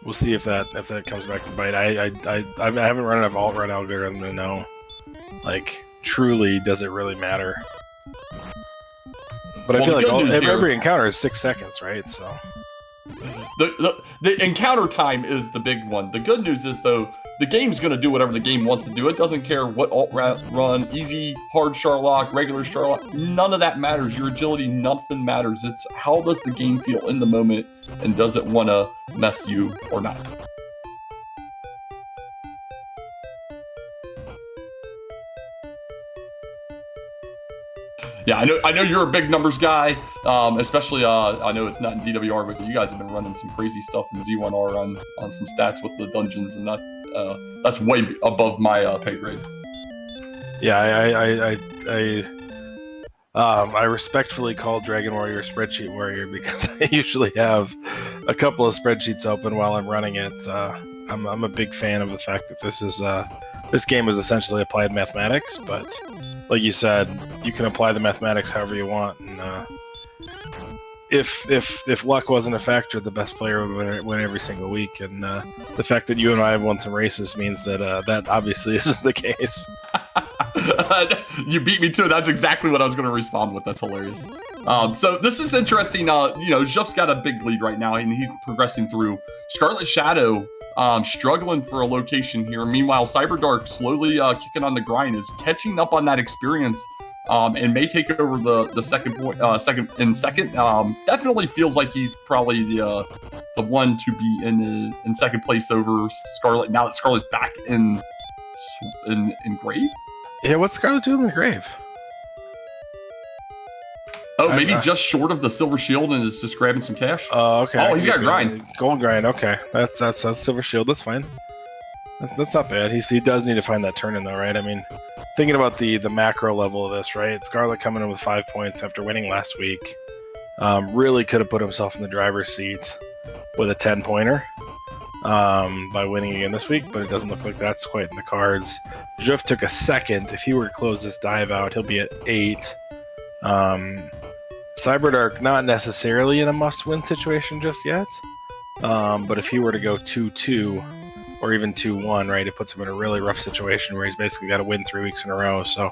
Speaker 2: We'll see if that comes back to bite. I haven't run enough alt-run algorithm to know, like, truly does it really matter. But I feel like every encounter is 6 seconds, right? So
Speaker 1: the encounter time is the big one. The good news is, though, the game's going to do whatever the game wants to do. It doesn't care what alt run, easy, hard Sharlock, regular Sharlock. None of that matters. Your agility, nothing matters. It's how does the game feel in the moment, and does it want to mess you or not? Yeah, I know you're a big numbers guy, especially, I know it's not in DWR, but you guys have been running some crazy stuff in Z1R on some stats with the dungeons, and that's way above my pay grade.
Speaker 2: Yeah, I respectfully call Dragon Warrior Spreadsheet Warrior because I usually have a couple of spreadsheets open while I'm running it. I'm a big fan of the fact that this game is essentially applied mathematics, but like you said, you can apply the mathematics however you want, and if luck wasn't a factor, the best player would win every single week. And the fact that you and I have won some races means that that obviously isn't the case.
Speaker 1: You beat me to it. That's exactly what I was going to respond with. That's hilarious. So this is interesting. Juef's got a big lead right now, and he's progressing through. Scarletshadoww struggling for a location here. Meanwhile, Cyberdark slowly kicking on the grind, is catching up on that experience. And may take over the second point. Second. Definitely feels like he's probably the one to be in second place over Scarlet. Now that Scarlet's back in grave.
Speaker 2: Yeah, what's Scarlet doing in the grave?
Speaker 1: Oh, maybe just short of the silver shield and is just grabbing some cash.
Speaker 2: Oh, okay.
Speaker 1: Oh, he's got a grind.
Speaker 2: Gold grind. Okay, that's silver shield. That's fine. That's not bad. He does need to find that turn in though, right? I mean, thinking about the macro level of this, right? Scarlet coming in with 5 points after winning last week, really could have put himself in the driver's seat with a 10-pointer by winning again this week, but it doesn't look like that's quite in the cards. Juef took a second. If he were to close this dive out, he'll be at 8. Cyberdark not necessarily in a must-win situation just yet, but if he were to go 2-2 or even 2-1, right, it puts him in a really rough situation where he's basically got to win 3 weeks in a row. So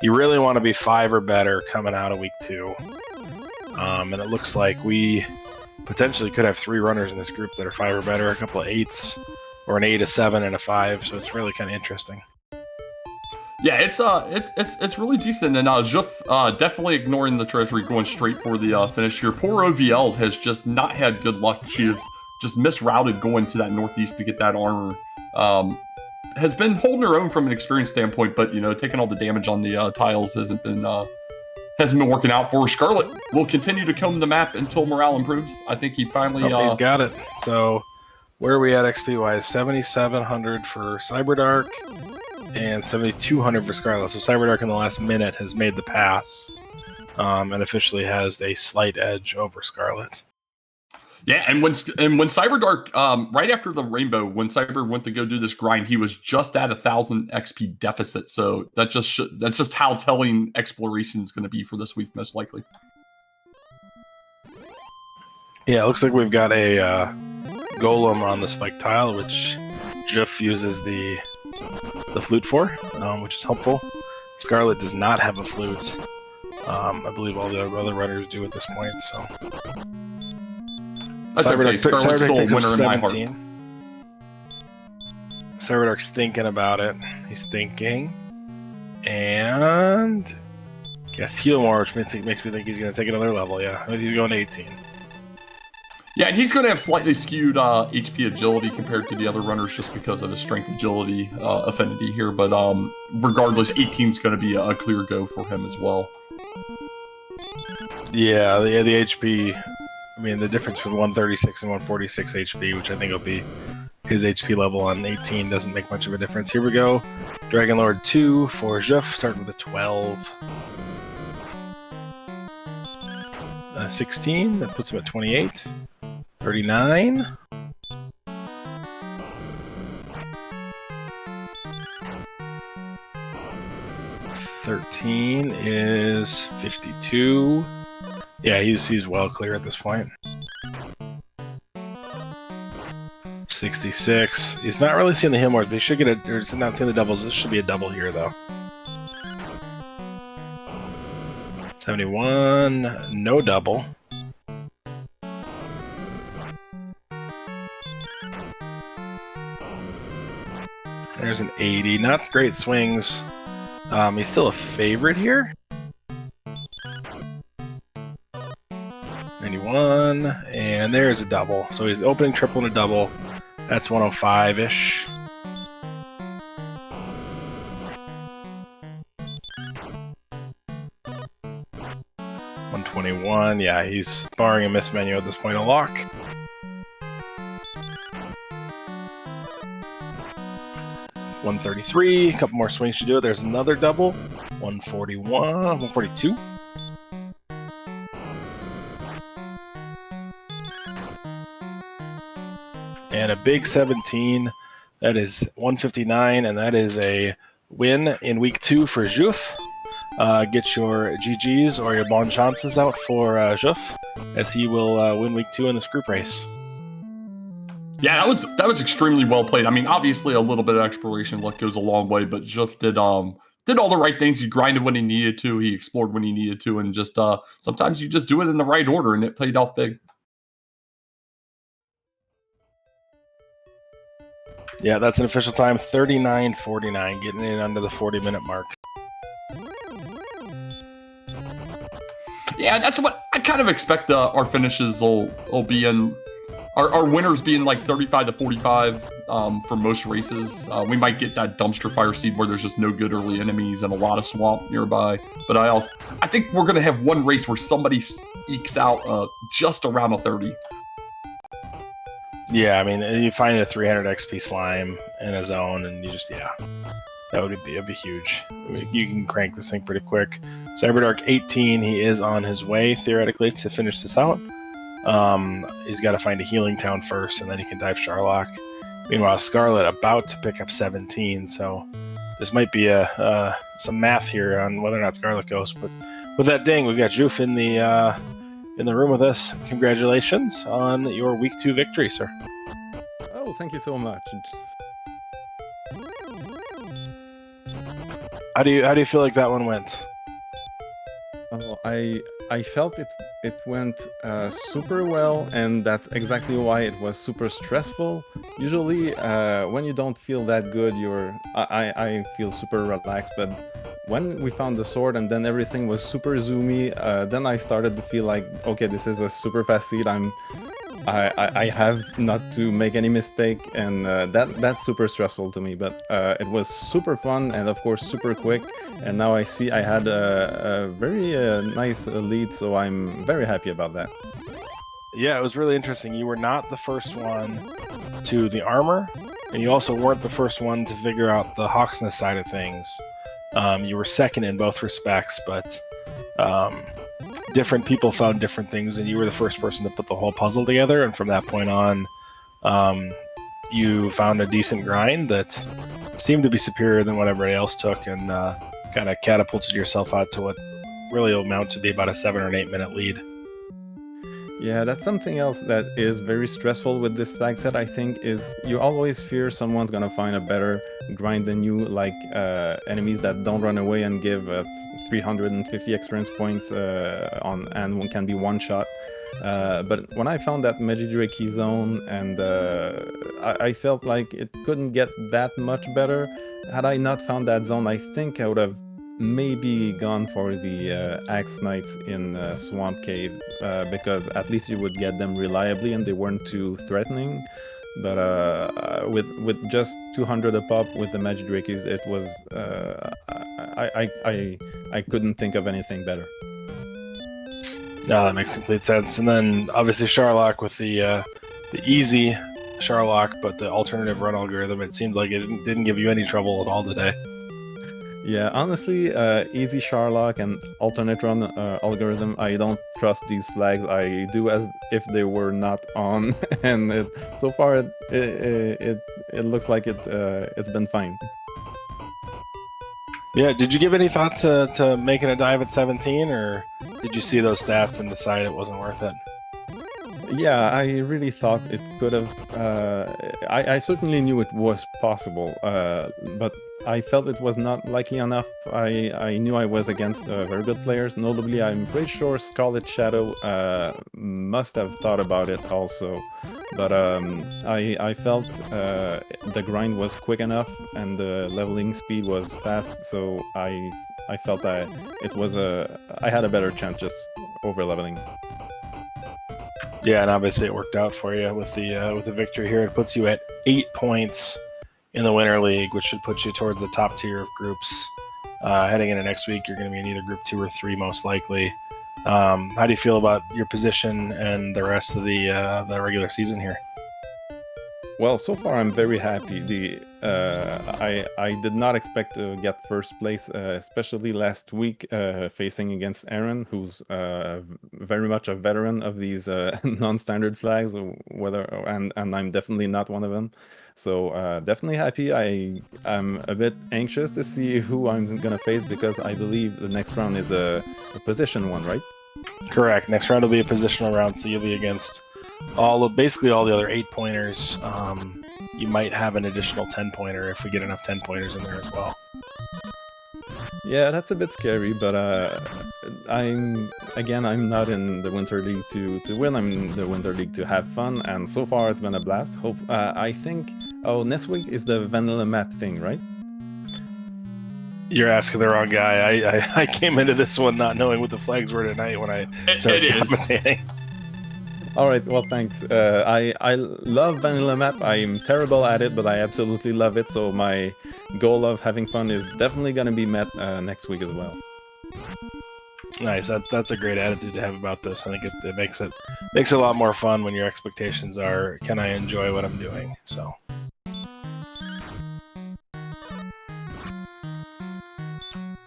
Speaker 2: you really want to be 5 or better coming out of week 2. And it looks like we potentially could have 3 runners in this group that are 5 or better, a couple of 8s, or an 8, a 7, and a 5. So it's really kind of interesting.
Speaker 1: Yeah, it's really decent, and Juef definitely ignoring the treasury, going straight for the finish here. Poor OVL has just not had good luck. She has just misrouted going to that northeast to get that armor. Has been holding her own from an experience standpoint, but taking all the damage on the tiles hasn't been working out for her. Scarlet will continue to comb the map until morale improves. I think he finally
Speaker 2: he's got it. So where are we at XP wise? 7,700 for Cyberdark and 7,200 for Scarlet. So Cyberdark in the last minute has made the pass, and officially has a slight edge over Scarlet.
Speaker 1: Yeah, and when Cyberdark, right after the rainbow, when Cyber went to go do this grind, he was just at 1,000 XP deficit. So that's just how telling exploration is going to be for this week, most likely.
Speaker 2: Yeah, it looks like we've got a golem on the spike tile, which Juef uses the flute for, which is helpful. Scarlet does not have a flute. I believe all the other runners do at this point. So.
Speaker 1: That's okay. Scarlet's still a winner in my heart.
Speaker 2: Cyberdark's thinking about it. He's thinking. And guess heal more, which makes me think he's going to take another level, yeah. He's going to 18.
Speaker 1: Yeah, and he's going to have slightly skewed HP agility compared to the other runners just because of his strength agility affinity here. But regardless, 18 is going to be a clear go for him as well.
Speaker 2: Yeah, the HP... I mean, the difference between 136 and 146 HP, which I think will be his HP level on 18, doesn't make much of a difference. Here we go. Dragon Lord 2 for Juef, starting with a 12. 16, that puts him at 28. 39. 13 is 52. Yeah, he's well clear at this point. 66. He's not really seeing the heal marks, but he should get or not seeing the doubles. This should be a double here, though. 71, no double. There's an 80. Not great swings. He's still a favorite here. 91, and there's a double. So he's opening triple and a double. That's 105-ish. $121. Yeah, he's barring a miss menu at this point, a lock. $133. A couple more swings to do it. There's another double. 141. 142. And a big 17. That is 159, and that is a win in week 2 for Juef. Get your GGs or your bon chances out for Juef, as he will win week 2 in this group race.
Speaker 1: Yeah, that was extremely well played. I mean, obviously a little bit of exploration luck goes a long way, but Juef did all the right things. He grinded when he needed to, he explored when he needed to, and just sometimes you just do it in the right order, and it paid off big.
Speaker 2: Yeah, that's an official time, 39:49, getting in under the 40-minute mark.
Speaker 1: Yeah, that's what I kind of expect our finishes will be in. Our winners being like 35 to 45 for most races. We might get that dumpster fire seed where there's just no good early enemies and a lot of swamp nearby. But I think we're going to have one race where somebody ekes out just around a 30.
Speaker 2: Yeah, I mean, you find a 300 XP slime in a zone, and you just, yeah, that'd be huge. I mean, you can crank this thing pretty quick. Cyberdark86, he is on his way, theoretically, to finish this out. He's got to find a healing town first, and then he can dive Sharlock. Meanwhile, Scarlet about to pick up 17, so this might be some math here on whether or not Scarlet goes. But with that ding, we've got Juef in the room with us. Congratulations on your week 2 victory, sir.
Speaker 3: Oh, thank you so much.
Speaker 2: How do you feel like that one went?
Speaker 3: Oh, I felt it went super well, and that's exactly why it was super stressful. Usually, when you don't feel that good, I feel super relaxed. But when we found the sword and then everything was super zoomy, then I started to feel like, okay, this is a super fast seed. I have not to make any mistake, and that's super stressful to me. But it was super fun and of course super quick. And now I see I had a very nice lead, so I'm very happy about that.
Speaker 2: Yeah, it was really interesting. You were not the first one to the armor, and you also weren't the first one to figure out the Hawksness side of things. You were second in both respects, but different people found different things, and you were the first person to put the whole puzzle together. And from that point on, you found a decent grind that seemed to be superior than what everybody else took, and kind of catapulted yourself out to what really will amount to be about a 7 or an 8 minute lead.
Speaker 3: Yeah, that's something else that is very stressful with this flag set, I think, is you always fear someone's gonna find a better grind than you, like enemies that don't run away and give 350 experience points and can be one shot. But when I found that Magidraki zone, and I felt like it couldn't get that much better. Had I not found that zone, I think I would have maybe gone for the Axe Knights in Swamp Cave, because at least you would get them reliably and they weren't too threatening. But with just 200 a pop with the Magidrakis, it was I couldn't think of anything better.
Speaker 2: No, that makes complete sense. And then obviously Sharlock with the easy Sharlock, but the alternative run algorithm, it seemed like it didn't give you any trouble at all today.
Speaker 3: Yeah, honestly, easy Sharlock and alternate run algorithm, I don't trust these flags. I do as if they were not on, and so far it looks like it's been fine.
Speaker 2: Yeah, did you give any thought to making a dive at 17, or did you see those stats and decide it wasn't worth it?
Speaker 3: Yeah, I really thought it could have. I certainly knew it was possible, but I felt it was not likely enough. I knew I was against very good players. Notably, I'm pretty sure Scarletshadoww must have thought about it also. But I felt the grind was quick enough and the leveling speed was fast, so I felt that I had a better chance just over leveling.
Speaker 2: Yeah, and obviously it worked out for you with the victory here. It puts you at 8 points in the Winter League, which should put you towards the top tier of groups. Heading into next week, you're going to be in either Group 2 or 3, most likely. How do you feel about your position and the rest of the regular season here?
Speaker 3: Well, so far I'm very happy. I did not expect to get first place, especially last week, facing against Aaron, who's very much a veteran of these non-standard flags. And I'm definitely not one of them. So definitely happy. I'm a bit anxious to see who I'm gonna face, because I believe the next round is a position one, right?
Speaker 2: Correct. Next round will be a positional round, so you'll be against basically all the other 8-pointers. You might have an additional 10-pointer if we get enough 10-pointers in there as well.
Speaker 3: Yeah, that's a bit scary, but I'm not in the Winter League to win. I'm in the Winter League to have fun, and so far it's been a blast. I think next week is the vanilla map thing, right?
Speaker 2: You're asking the wrong guy. I came into this one not knowing what the flags were tonight when I started commentating.
Speaker 3: All right, well, thanks. I love vanilla map. I'm terrible at it, but I absolutely love it. So my goal of having fun is definitely going to be met next week as well.
Speaker 2: Nice. That's a great attitude to have about this. I think it makes it a lot more fun when your expectations are, can I enjoy what I'm doing? So.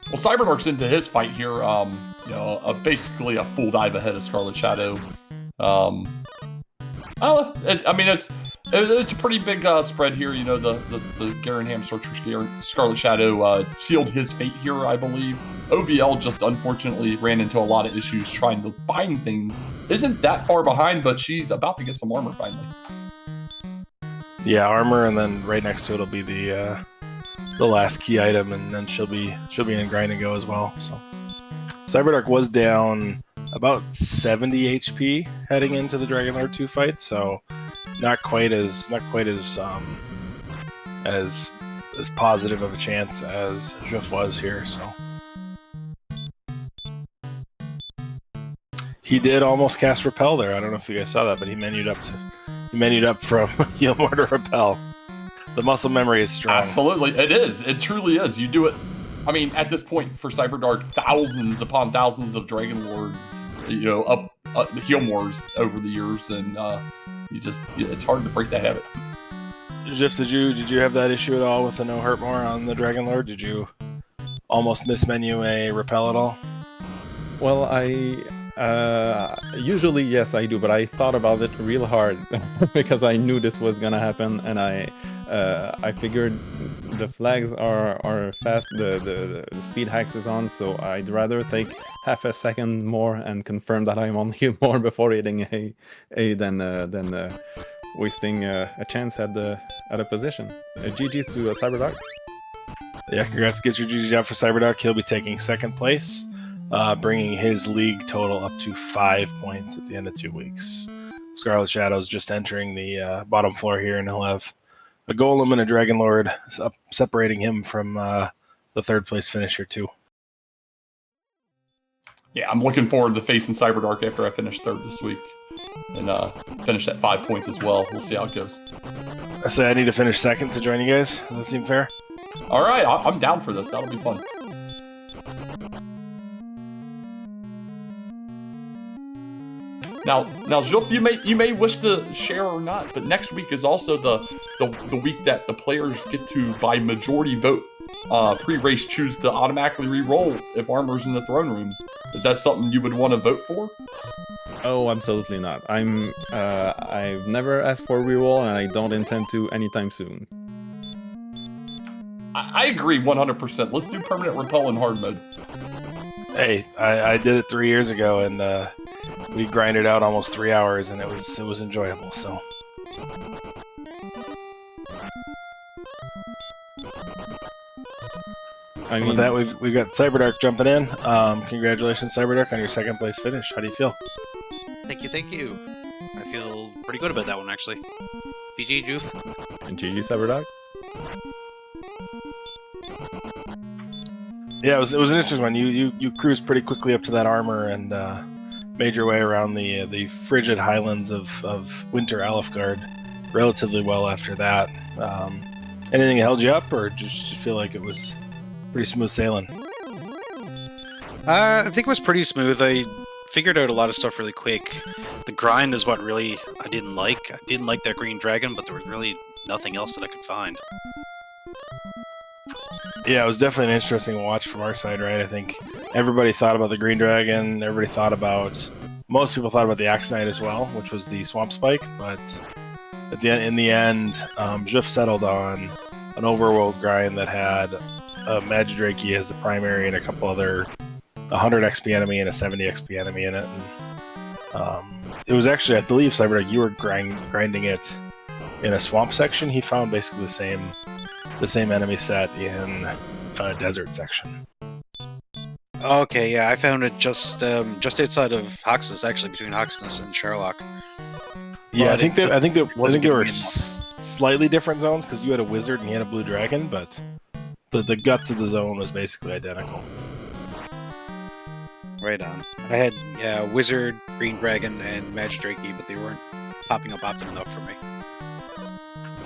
Speaker 1: Well, Cyberdark's into his fight here. Basically a full dive ahead of Scarletshadoww. It's a pretty big spread here. You know, the Garenham Searcher Scarletshadoww sealed his fate here, I believe. OVL just unfortunately ran into a lot of issues trying to find things. Isn't that far behind, but she's about to get some armor finally.
Speaker 2: Yeah, armor, and then right next to it'll be the last key item, and then she'll be in grind and go as well. So Cyberdark was down about 70 HP heading into the Dragonlord 2 fight, so not quite as positive of a chance as Juef was here. So he did almost cast Repel there. I don't know if you guys saw that, but he menued up from Healmore to Repel. The muscle memory is strong.
Speaker 1: Absolutely, it is. It truly is. You do it. I mean, at this point for Cyberdark, thousands upon thousands of Dragonlords, up Healmores over the years, and it's hard to break that habit.
Speaker 2: Juef, did you have that issue at all with the no hurt more on the Dragonlord? Did you almost mismenu a Repel at all?
Speaker 3: Well, usually yes, I do, but I thought about it real hard because I knew this was gonna happen, and I figured the flags are fast, the speed hacks is on, so I'd rather take half a second more and confirm that I'm on Healmore before hitting a than wasting a chance at a position. GG's to Cyberdark.
Speaker 2: Yeah, congrats. Get your GG out for Cyberdark. He'll be taking second place, bringing his league total up to 5 points at the end of 2 weeks. Scarletshadoww's just entering the bottom floor here, and he'll have a Golem and a Dragonlord separating him from the third place finisher too.
Speaker 1: Yeah, I'm looking forward to facing Cyberdark after I finish third this week, and finish at 5 points as well. We'll see how it goes.
Speaker 2: I say I need to finish second to join you guys. Does that seem fair?
Speaker 1: All right, I'm down for this. That'll be fun. Now, Juef, you may wish to share or not, but next week is also the week that the players get to, by majority vote, pre-race choose to automatically re-roll if armor's in the throne room. Is that something you would want to vote for?
Speaker 3: Oh, absolutely not. I've never asked for a reroll, and I don't intend to anytime soon.
Speaker 1: I agree 100%. Let's do permanent repel in hard mode.
Speaker 2: Hey, I did it 3 years ago, and we grinded out almost 3 hours, and it was enjoyable. So.
Speaker 3: I mean,
Speaker 2: With that, we've got Cyberdark jumping in. Congratulations, Cyberdark, on your second place finish. How do you feel?
Speaker 4: Thank you. I feel pretty good about that one, actually. GG, Juef.
Speaker 3: and GG Cyberdark.
Speaker 2: Yeah, it was an interesting one. You cruised pretty quickly up to that armor and made your way around the frigid highlands of Winter Alefgard relatively well after that. Anything held you up, or just feel like it was pretty smooth sailing?
Speaker 4: I think it was pretty smooth. I figured out a lot of stuff really quick. The grind is what really I didn't like. I didn't like that green dragon, but there was really nothing else that I could find.
Speaker 2: Yeah, it was definitely an interesting watch from our side, right? I think everybody thought about the green dragon. Most people thought about the Axe Knight as well, which was the swamp spike. But in the end, juef settled on an overworld grind that had Magidraki as the primary and a couple other 100 XP enemy and a 70 XP enemy in it. And, it was actually, I believe, Cyberdark, you were grinding it in a swamp section. He found basically the same enemy set in a desert section.
Speaker 4: Okay, yeah, I found it just outside of Hoxness, actually, between Hoxness and Sherlock.
Speaker 2: Yeah,
Speaker 4: Well,
Speaker 2: I think they were
Speaker 4: giving me
Speaker 2: slightly different zones because you had a wizard and he had a blue dragon, but the guts of the zone was basically identical.
Speaker 4: Right on. I had Wizard, Green Dragon, and Magidraki, but they weren't popping up often enough for me.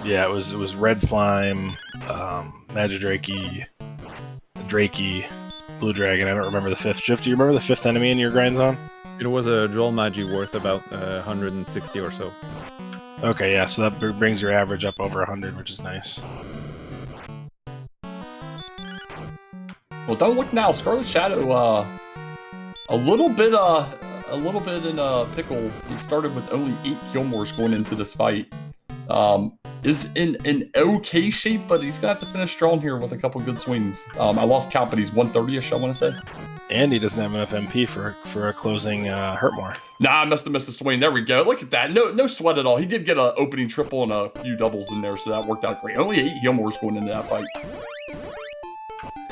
Speaker 2: Yeah, it was Red Slime, Magidraki, Drakey, Blue Dragon. I don't remember the fifth. Juef, do you remember the fifth enemy in your grind zone?
Speaker 3: It was a Droll Magi worth about 160 or so.
Speaker 2: Okay, yeah, so that brings your average up over 100, which is nice.
Speaker 1: Well, don't look now. Scarletshadoww, a little bit in a pickle. He started with only 8 Gilmores going into this fight. Is in an okay shape, but he's gonna have to finish strong here with a couple good swings. I lost count, but he's 130ish, I want to say.
Speaker 2: And he doesn't have enough MP for a closing Hurtmore.
Speaker 1: Nah, I must have missed a swing. There we go. Look at that. No sweat at all. He did get an opening triple and a few doubles in there, so that worked out great. Only 8 Gilmores going into that fight.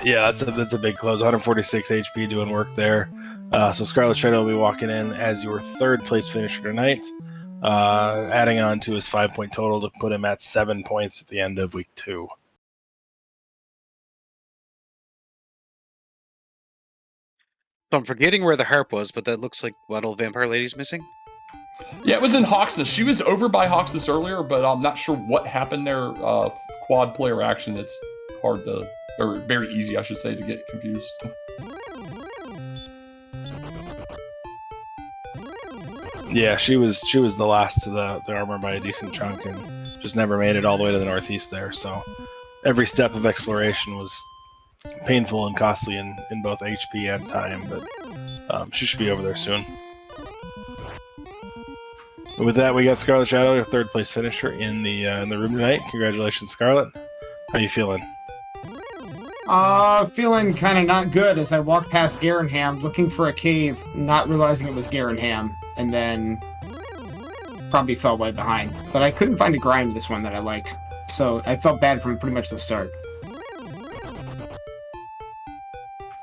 Speaker 2: Yeah, that's a big close. 146 HP doing work there. So Scarletshadoww will be walking in as your third place finisher tonight, adding on to his 5-point total to put him at 7 points at the end of week 2.
Speaker 4: So I'm forgetting where the harp was, but that looks like what OldVampireLady's missing.
Speaker 1: Yeah, it was in Hoxness. She was over by Hoxness earlier, but I'm not sure what happened there. Quad player action, it's hard to, or very easy, I should say, to get confused.
Speaker 2: Yeah, she was the last to the armor by a decent chunk and just never made it all the way to the northeast there. So every step of exploration was painful and costly in both HP and time, but she should be over there soon. And with that, we got Scarletshadoww, your third place finisher in the room tonight. Congratulations, Scarlet. How you feeling?
Speaker 5: Feeling kind of not good as I walked past Garenham looking for a cave, not realizing it was Garenham, and then probably fell way behind. But I couldn't find a grind this one that I liked, so I felt bad from pretty much the start.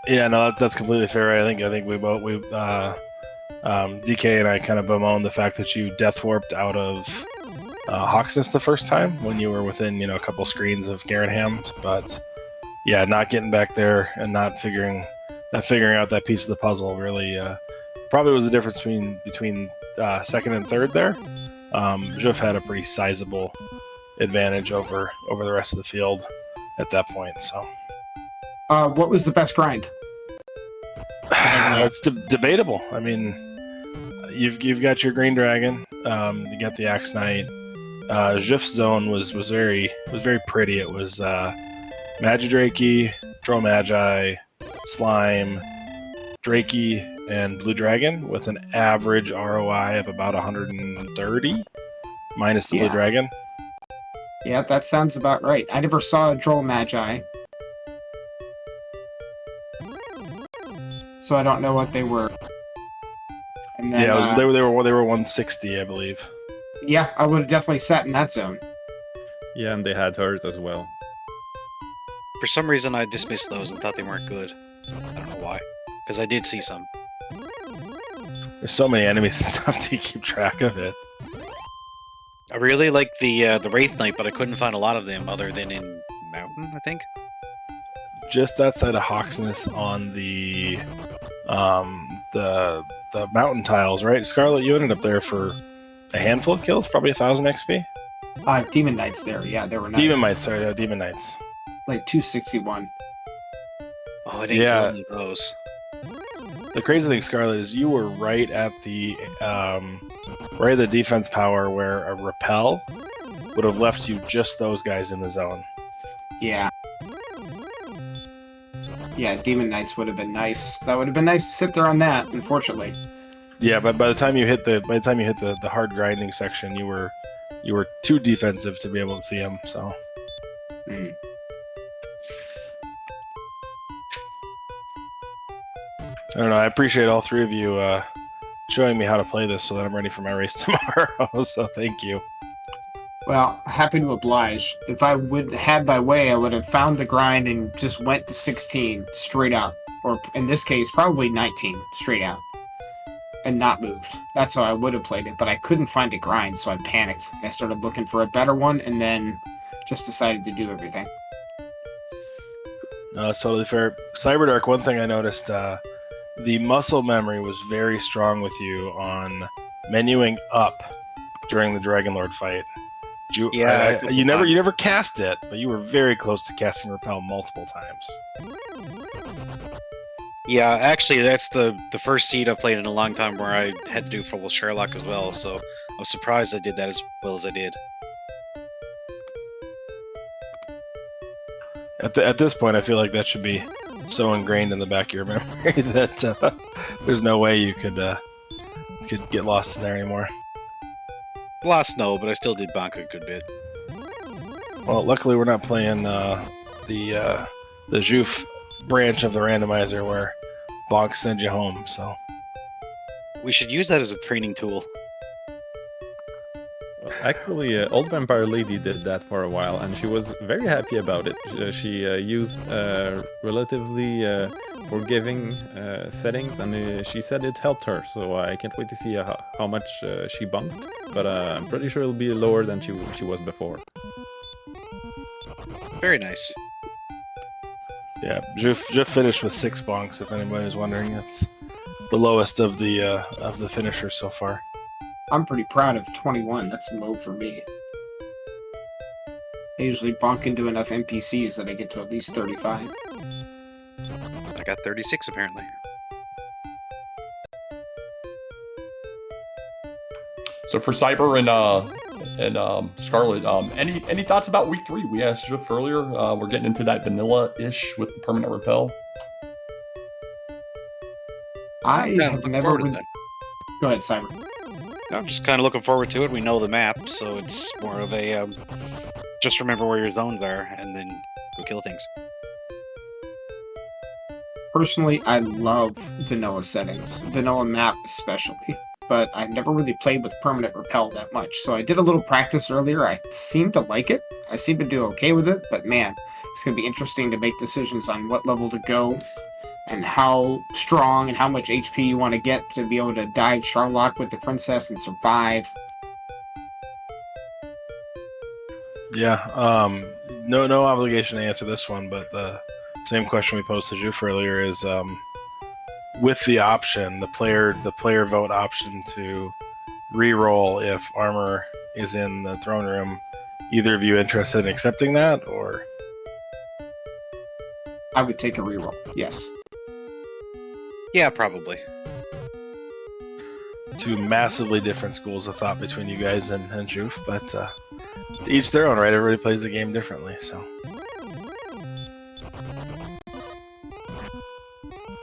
Speaker 2: Yeah, no, that's completely fair. I think we DK and I kind of bemoaned the fact that you death warped out of Hoxness the first time when you were within a couple screens of Garenham, but yeah, not getting back there and not figuring out that piece of the puzzle really probably was the difference between second and third there. Juef had a pretty sizable advantage over the rest of the field at that point. So,
Speaker 5: what was the best grind?
Speaker 2: it's debatable. I mean, you've got your Green Dragon, you got the Axe Knight. Juef's zone was very pretty. It was Magidraki, Droll Magi, Slime, Drakey, and Blue Dragon with an average ROI of about 130 minus the Blue Dragon.
Speaker 5: Yeah, that sounds about right. I never saw a Droll Magi, so I don't know what they were. And then,
Speaker 2: Yeah, they were 160, I believe.
Speaker 5: yeah, I would have definitely sat in that zone.
Speaker 3: Yeah, and they had hurt as well.
Speaker 4: For some reason, I dismissed those and thought they weren't good. I don't know why. Because I did see some.
Speaker 2: There's so many enemies and stuff to keep track of it.
Speaker 4: I really like the Wraith Knight, but I couldn't find a lot of them other than in Mountain, I think.
Speaker 2: Just outside of Hawksness on the mountain tiles, right? Scarlet, you ended up there for a handful of kills, probably 1,000 XP.
Speaker 5: Demon Knights there, yeah, they were nice.
Speaker 2: Demon Knights, sorry, no, Demon Knights.
Speaker 5: Like 261.
Speaker 4: Oh, I didn't
Speaker 2: Yeah.
Speaker 4: kill any of those.
Speaker 2: The crazy thing, Scarlet, is you were right at the defense power where a repel would have left you just those guys in the zone.
Speaker 5: Yeah. Yeah, Demon Knights would have been nice. That would have been nice to sit there on that, unfortunately.
Speaker 2: Yeah, but by the time you hit the hard grinding section, you were too defensive to be able to see them. So.
Speaker 5: Mm.
Speaker 2: I don't know. I appreciate all three of you showing me how to play this so that I'm ready for my race tomorrow. So thank you.
Speaker 5: Well, happy to oblige. If I would had my way, I would have found the grind and just went to 16 straight out. Or in this case, probably 19 straight out. And not moved. That's how I would have played it, but I couldn't find a grind, so I panicked. I started looking for a better one, and then just decided to do everything.
Speaker 2: No, it's totally fair. Cyberdark, one thing I noticed, the muscle memory was very strong with you on menuing up during the Dragon Lord fight.
Speaker 4: Yeah,
Speaker 2: you never cast it, but you were very close to casting Repel multiple times.
Speaker 4: Yeah, actually, that's the first seed I've played in a long time where I had to do full Sherlock as well, so I was surprised I did that as well as I did.
Speaker 2: At this point, I feel like that should be so ingrained in the back of your memory that there's no way you could get lost in there anymore.
Speaker 4: Lost, no, but I still did bonk a good bit.
Speaker 2: Well, luckily we're not playing the juef branch of the randomizer where bonks send you home. So
Speaker 4: We should use that as a training tool.
Speaker 3: Actually, OldVampireLady did that for a while, and she was very happy about it. She used relatively forgiving settings, and she said it helped her. So I can't wait to see how much she bumped. But I'm pretty sure it'll be lower than she was before.
Speaker 4: Very nice.
Speaker 2: yeah, juef finished with 6 bonks. If anybody was wondering, it's the lowest of the finishers so far.
Speaker 5: I'm pretty proud of 21. That's low for me. I usually bonk into enough NPCs that I get to at least 35.
Speaker 4: I got 36 apparently.
Speaker 1: So for Cyber and Scarlet, any thoughts about week 3? We asked Jeff earlier. We're getting into that vanilla-ish with the permanent repel.
Speaker 5: I
Speaker 4: Yeah,
Speaker 5: have
Speaker 4: looking
Speaker 5: never
Speaker 4: forward to
Speaker 5: really...
Speaker 4: that.
Speaker 5: Go ahead, Cyber.
Speaker 4: No, I'm just kind of looking forward to it. We know the map, so it's more of a just remember where your zones are and then go kill things.
Speaker 5: Personally, I love vanilla settings, vanilla map especially, but I've never really played with permanent repel that much. So I did a little practice earlier. I seem to like it. I seem to do okay with it, but man, it's going to be interesting to make decisions on what level to go and how strong and how much HP you want to get to be able to dive Sherlock with the princess and survive.
Speaker 2: Yeah, no obligation to answer this one, but the same question we posed to Juef earlier is with the option, the player vote option to re-roll if armor is in the throne room. Either of you interested in accepting that, or?
Speaker 5: I would take a reroll, yes.
Speaker 4: Yeah, probably.
Speaker 2: Two massively different schools of thought between you guys and Juef, but to each their own, right? Everybody plays the game differently, so.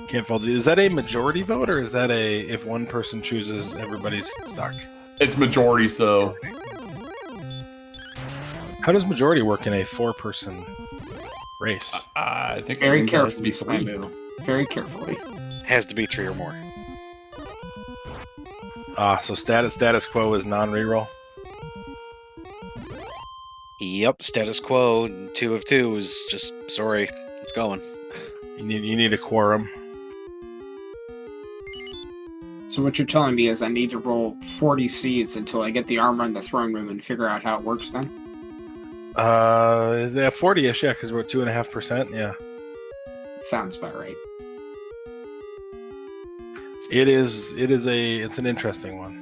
Speaker 2: Can't fault you. Is that a majority vote, or is that a if one person chooses, everybody's stuck?
Speaker 1: It's majority, so
Speaker 2: How does majority work in a 4-person race?
Speaker 1: I think
Speaker 5: Very
Speaker 1: it has to be
Speaker 5: carefully,
Speaker 1: 3.
Speaker 5: Slimu. Very carefully.
Speaker 4: Has to be 3 or more.
Speaker 2: So status quo is non-reroll.
Speaker 4: Yep, status quo. 2 of 2 is just sorry. It's going.
Speaker 2: You need a quorum.
Speaker 5: So what you're telling me is I need to roll 40 seeds until I get the armor in the throne room and figure out how it works then?
Speaker 2: Yeah, 40-ish, yeah, because we're at 2.5%, yeah.
Speaker 5: Sounds about right.
Speaker 2: It's an interesting one.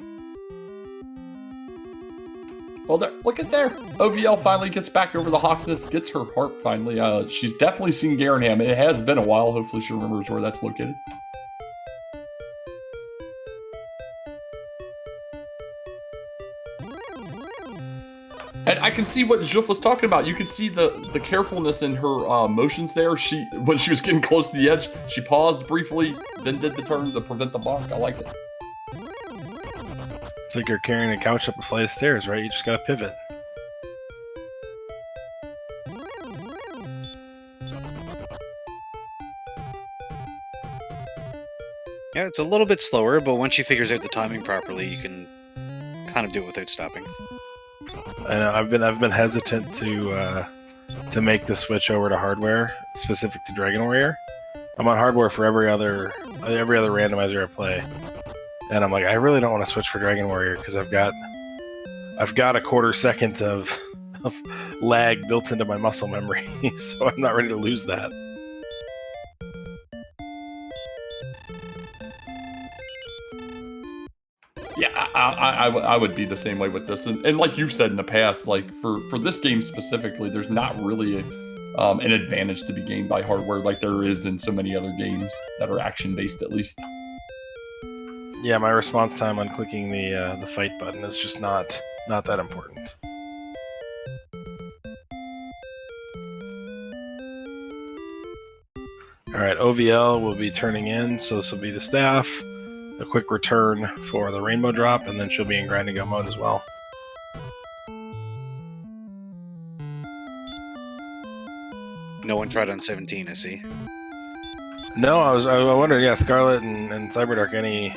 Speaker 1: Well, there, look at there. OVL finally gets back over the Hawksness, gets her heart finally. She's definitely seen Garenham. It has been a while. Hopefully she remembers where that's located. And I can see what Juef was talking about. You can see the carefulness in her motions there. When she was getting close to the edge, she paused briefly, then did the turn to prevent the bonk. I like it.
Speaker 2: It's like you're carrying a couch up a flight of stairs, right? You just gotta pivot.
Speaker 4: Yeah, it's a little bit slower, but once she figures out the timing properly, you can kind of do it without stopping.
Speaker 2: And I've been hesitant to make the switch over to hardware specific to Dragon Warrior. I'm on hardware for every other randomizer I play, and I'm like, I really don't want to switch for Dragon Warrior because I've got a quarter second of lag built into my muscle memory, so I'm not ready to lose that.
Speaker 1: Yeah, I would be the same way with this. And like you've said in the past, like for this game specifically, there's not really an advantage to be gained by hardware like there is in so many other games that are action-based, at least.
Speaker 2: Yeah, my response time on clicking the fight button is just not that important. Alright, OVL will be turning in, so this will be the staff. A quick return for the rainbow drop, and then she'll be in grind and go mode as well.
Speaker 4: No one tried on 17, I see.
Speaker 2: No, I wondered, yeah, Scarlet and Cyberdark, any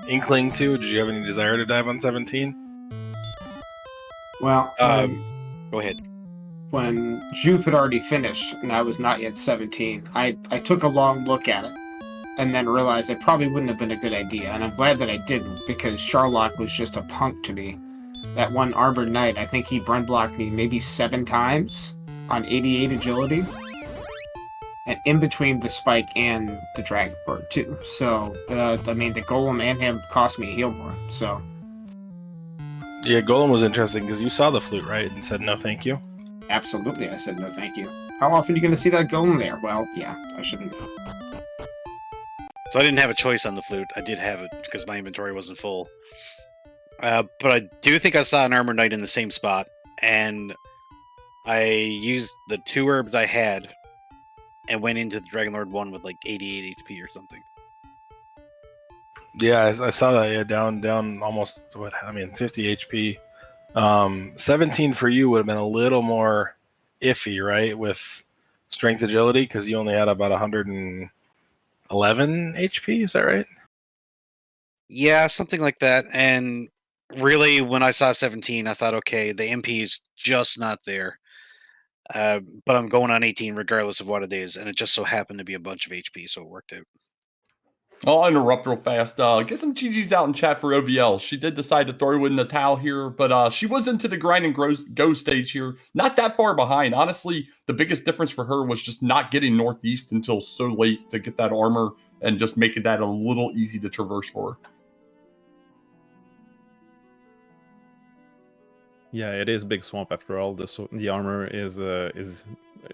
Speaker 2: inkling to? Did you have any desire to dive on 17?
Speaker 5: Well,
Speaker 4: go ahead.
Speaker 5: when Juef had already finished and I was not yet 17, I took a long look at it and then realized it probably wouldn't have been a good idea. And I'm glad that I didn't, because Sharlock was just a punk to me. That one Arbor Knight, I think he Brun blocked me maybe 7 times on 88 agility. And in between the spike and the Dragon Lord too. So, I mean, the Golem and him cost me a heal more, so.
Speaker 2: Yeah, Golem was interesting because you saw the flute, right? And said no thank you.
Speaker 5: Absolutely, I said no thank you. How often are you going to see that Golem there? Well, yeah, I shouldn't know.
Speaker 4: So I didn't have a choice on the flute. I did have it because my inventory wasn't full. But I do think I saw an Armor Knight in the same spot, and I used the 2 herbs I had and went into the Dragon Lord one with like 88 HP or something.
Speaker 2: Yeah, I saw that. Yeah, down almost 50 HP. 17 for you would have been a little more iffy, right? With strength agility, because you only had about 111 HP. Is that right?
Speaker 4: Yeah, something like that. And really, when I saw 17, I thought, okay, the MP is just not there. But I'm going on 18 regardless of what it is, and it just so happened to be a bunch of HP, so it worked out.
Speaker 1: I'll interrupt real fast. Get some GGs out in chat for OVL. She did decide to throw in the towel here, but she was into the grind and go stage here. Not that far behind. Honestly, the biggest difference for her was just not getting northeast until so late to get that armor and just making that a little easy to traverse for her.
Speaker 3: Yeah, it is Big Swamp after all. The armor is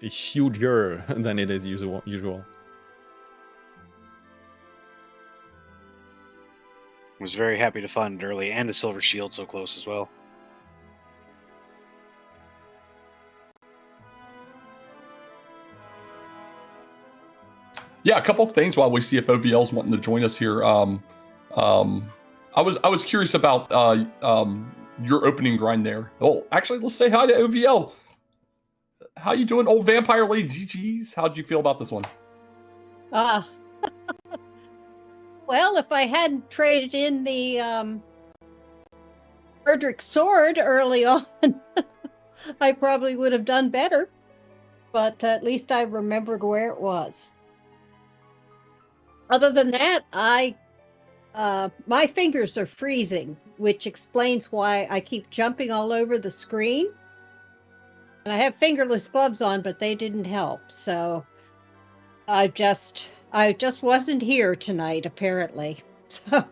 Speaker 3: huger than it is usual.
Speaker 4: Was very happy to find it early, and a silver shield so close as well.
Speaker 1: Yeah, a couple of things while we see if OVL's wanting to join us here. I was curious about your opening grind there. Well, actually, let's say hi to OVL. How you doing, OldVampireLady? GGs. How'd you feel about this one?
Speaker 6: Well, if I hadn't traded in the Erdrick sword early on, I probably would have done better. But at least I remembered where it was. Other than that, my fingers are freezing, which explains why I keep jumping all over the screen. And I have fingerless gloves on, but they didn't help. So I just wasn't here tonight, apparently. So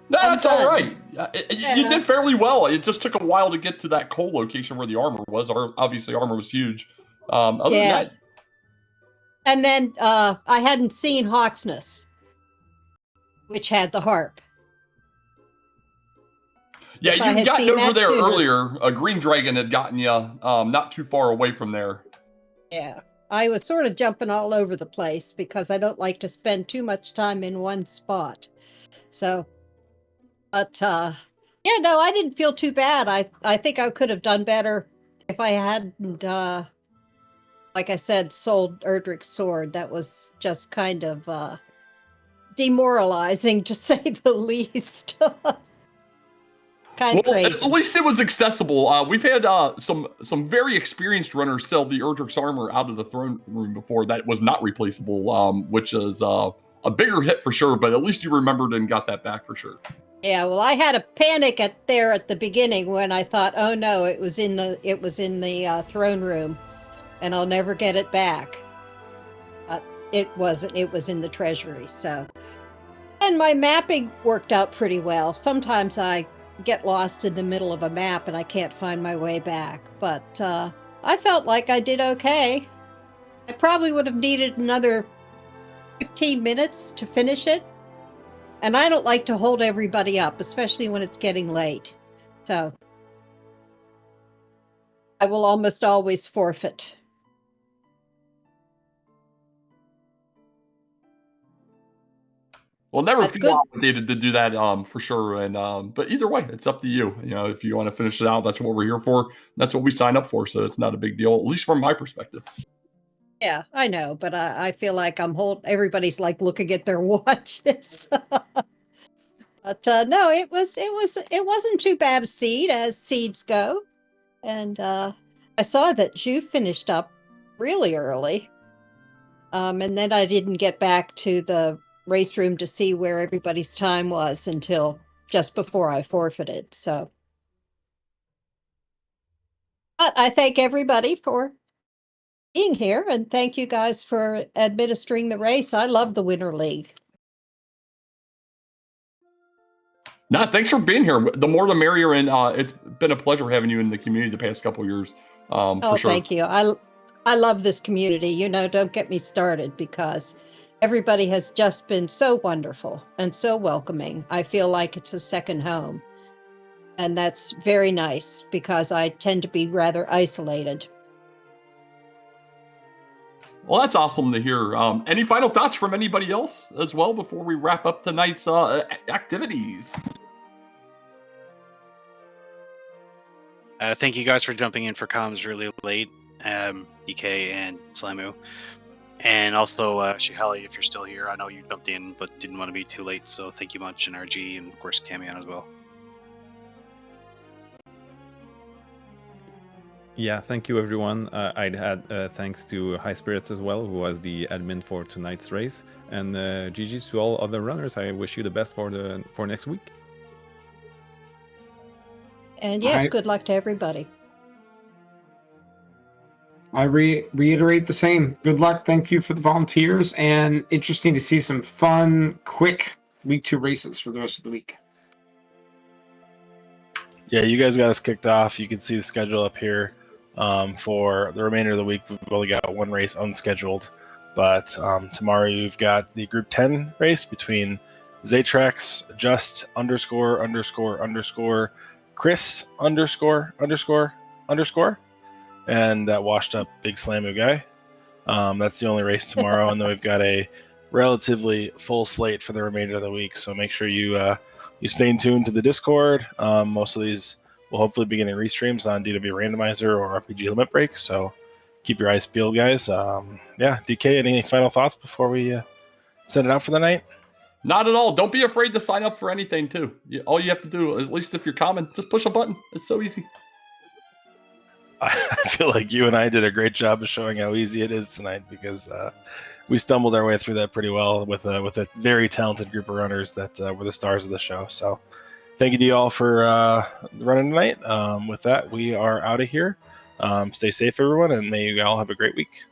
Speaker 1: No,
Speaker 6: I'm
Speaker 1: that's all
Speaker 6: done.
Speaker 1: right. You did fairly well. It just took a while to get to that coal location where the armor was. Obviously, armor was huge. Other than that,
Speaker 6: and then I hadn't seen Hawksness, which had the harp.
Speaker 1: yeah,
Speaker 6: If I
Speaker 1: you
Speaker 6: had
Speaker 1: gotten
Speaker 6: seen
Speaker 1: over
Speaker 6: that
Speaker 1: there
Speaker 6: sooner.
Speaker 1: earlier. A green dragon had gotten you not too far away from there.
Speaker 6: Yeah, I was sort of jumping all over the place because I don't like to spend too much time in one spot. So, but yeah, no, I didn't feel too bad. I think I could have done better if I hadn't, like I said, sold Erdrick's sword. That was just kind of demoralizing, to say the least. Kind of crazy.
Speaker 1: At least it was accessible. We've had some very experienced runners sell the Erdrick's armor out of the throne room before that was not replaceable, which is a bigger hit for sure. But at least you remembered and got that back for sure.
Speaker 6: Yeah, well, I had a panic at the beginning when I thought, oh no, it was in the throne room, and I'll never get it back. It wasn't. It was in the treasury. So, and my mapping worked out pretty well. Sometimes I get lost in the middle of a map and I can't find my way back, but I felt like I did okay. I probably would have needed another 15 minutes to finish it. And I don't like to hold everybody up, especially when it's getting late. So I will almost always forfeit.
Speaker 1: Well, never
Speaker 6: That's
Speaker 1: feel
Speaker 6: good.
Speaker 1: obligated to do that for sure. And but either way, it's up to you. You know, if you want to finish it out, that's what we're here for. That's what we sign up for. So it's not a big deal, at least from my perspective.
Speaker 6: Yeah, I know, but I feel like everybody's like looking at their watches. But no, it wasn't too bad a seed as seeds go. And I saw that Juef finished up really early. And then I didn't get back to the race room to see where everybody's time was until just before I forfeited. So, but I thank everybody for being here, and thank you guys for administering the race. I love the Winter League.
Speaker 1: No, thanks for being here. The more the merrier, and it's been a pleasure having you in the community the past couple of years.
Speaker 6: Oh,
Speaker 1: for sure.
Speaker 6: thank you. I love this community. You know, don't get me started, because everybody has just been so wonderful and so welcoming. I feel like it's a second home. And that's very nice because I tend to be rather isolated.
Speaker 1: Well, that's awesome to hear. Any final thoughts from anybody else as well before we wrap up tonight's activities?
Speaker 4: Thank you guys for jumping in for comms really late, DK and Slamu. And also, Shihali, if you're still here, I know you jumped in but didn't want to be too late, so thank you much, and RG, and of course Camion as well.
Speaker 3: Yeah, thank you everyone. I'd add thanks to High Spirits as well, who was the admin for tonight's race, and GG to all other runners. I wish you the best for next week.
Speaker 6: And yes, good luck to everybody.
Speaker 5: I reiterate the same. Good luck. Thank you for the volunteers, and interesting to see some fun, quick week 2 races for the rest of the week.
Speaker 2: Yeah, you guys got us kicked off. You can see the schedule up here. For the remainder of the week, we've only got one race unscheduled. But tomorrow you've got the Group 10 race between Zaytrax, Just ___ Chris ___ and that washed up Big Slamu guy. That's the only race tomorrow. And then we've got a relatively full slate for the remainder of the week. So make sure you stay tuned to the Discord. Most of these will hopefully be getting restreams on DW Randomizer or RPG Limit Break. So keep your eyes peeled, guys. Yeah, DK, any final thoughts before we send it out for the night?
Speaker 1: Not at all. Don't be afraid to sign up for anything, too. All you have to do, at least if you're common, just push a button. It's so easy.
Speaker 2: I feel like you and I did a great job of showing how easy it is tonight, because we stumbled our way through that pretty well with a very talented group of runners that were the stars of the show. So thank you to you all for running tonight. With that, we are out of here. Stay safe, everyone, and may you all have a great week.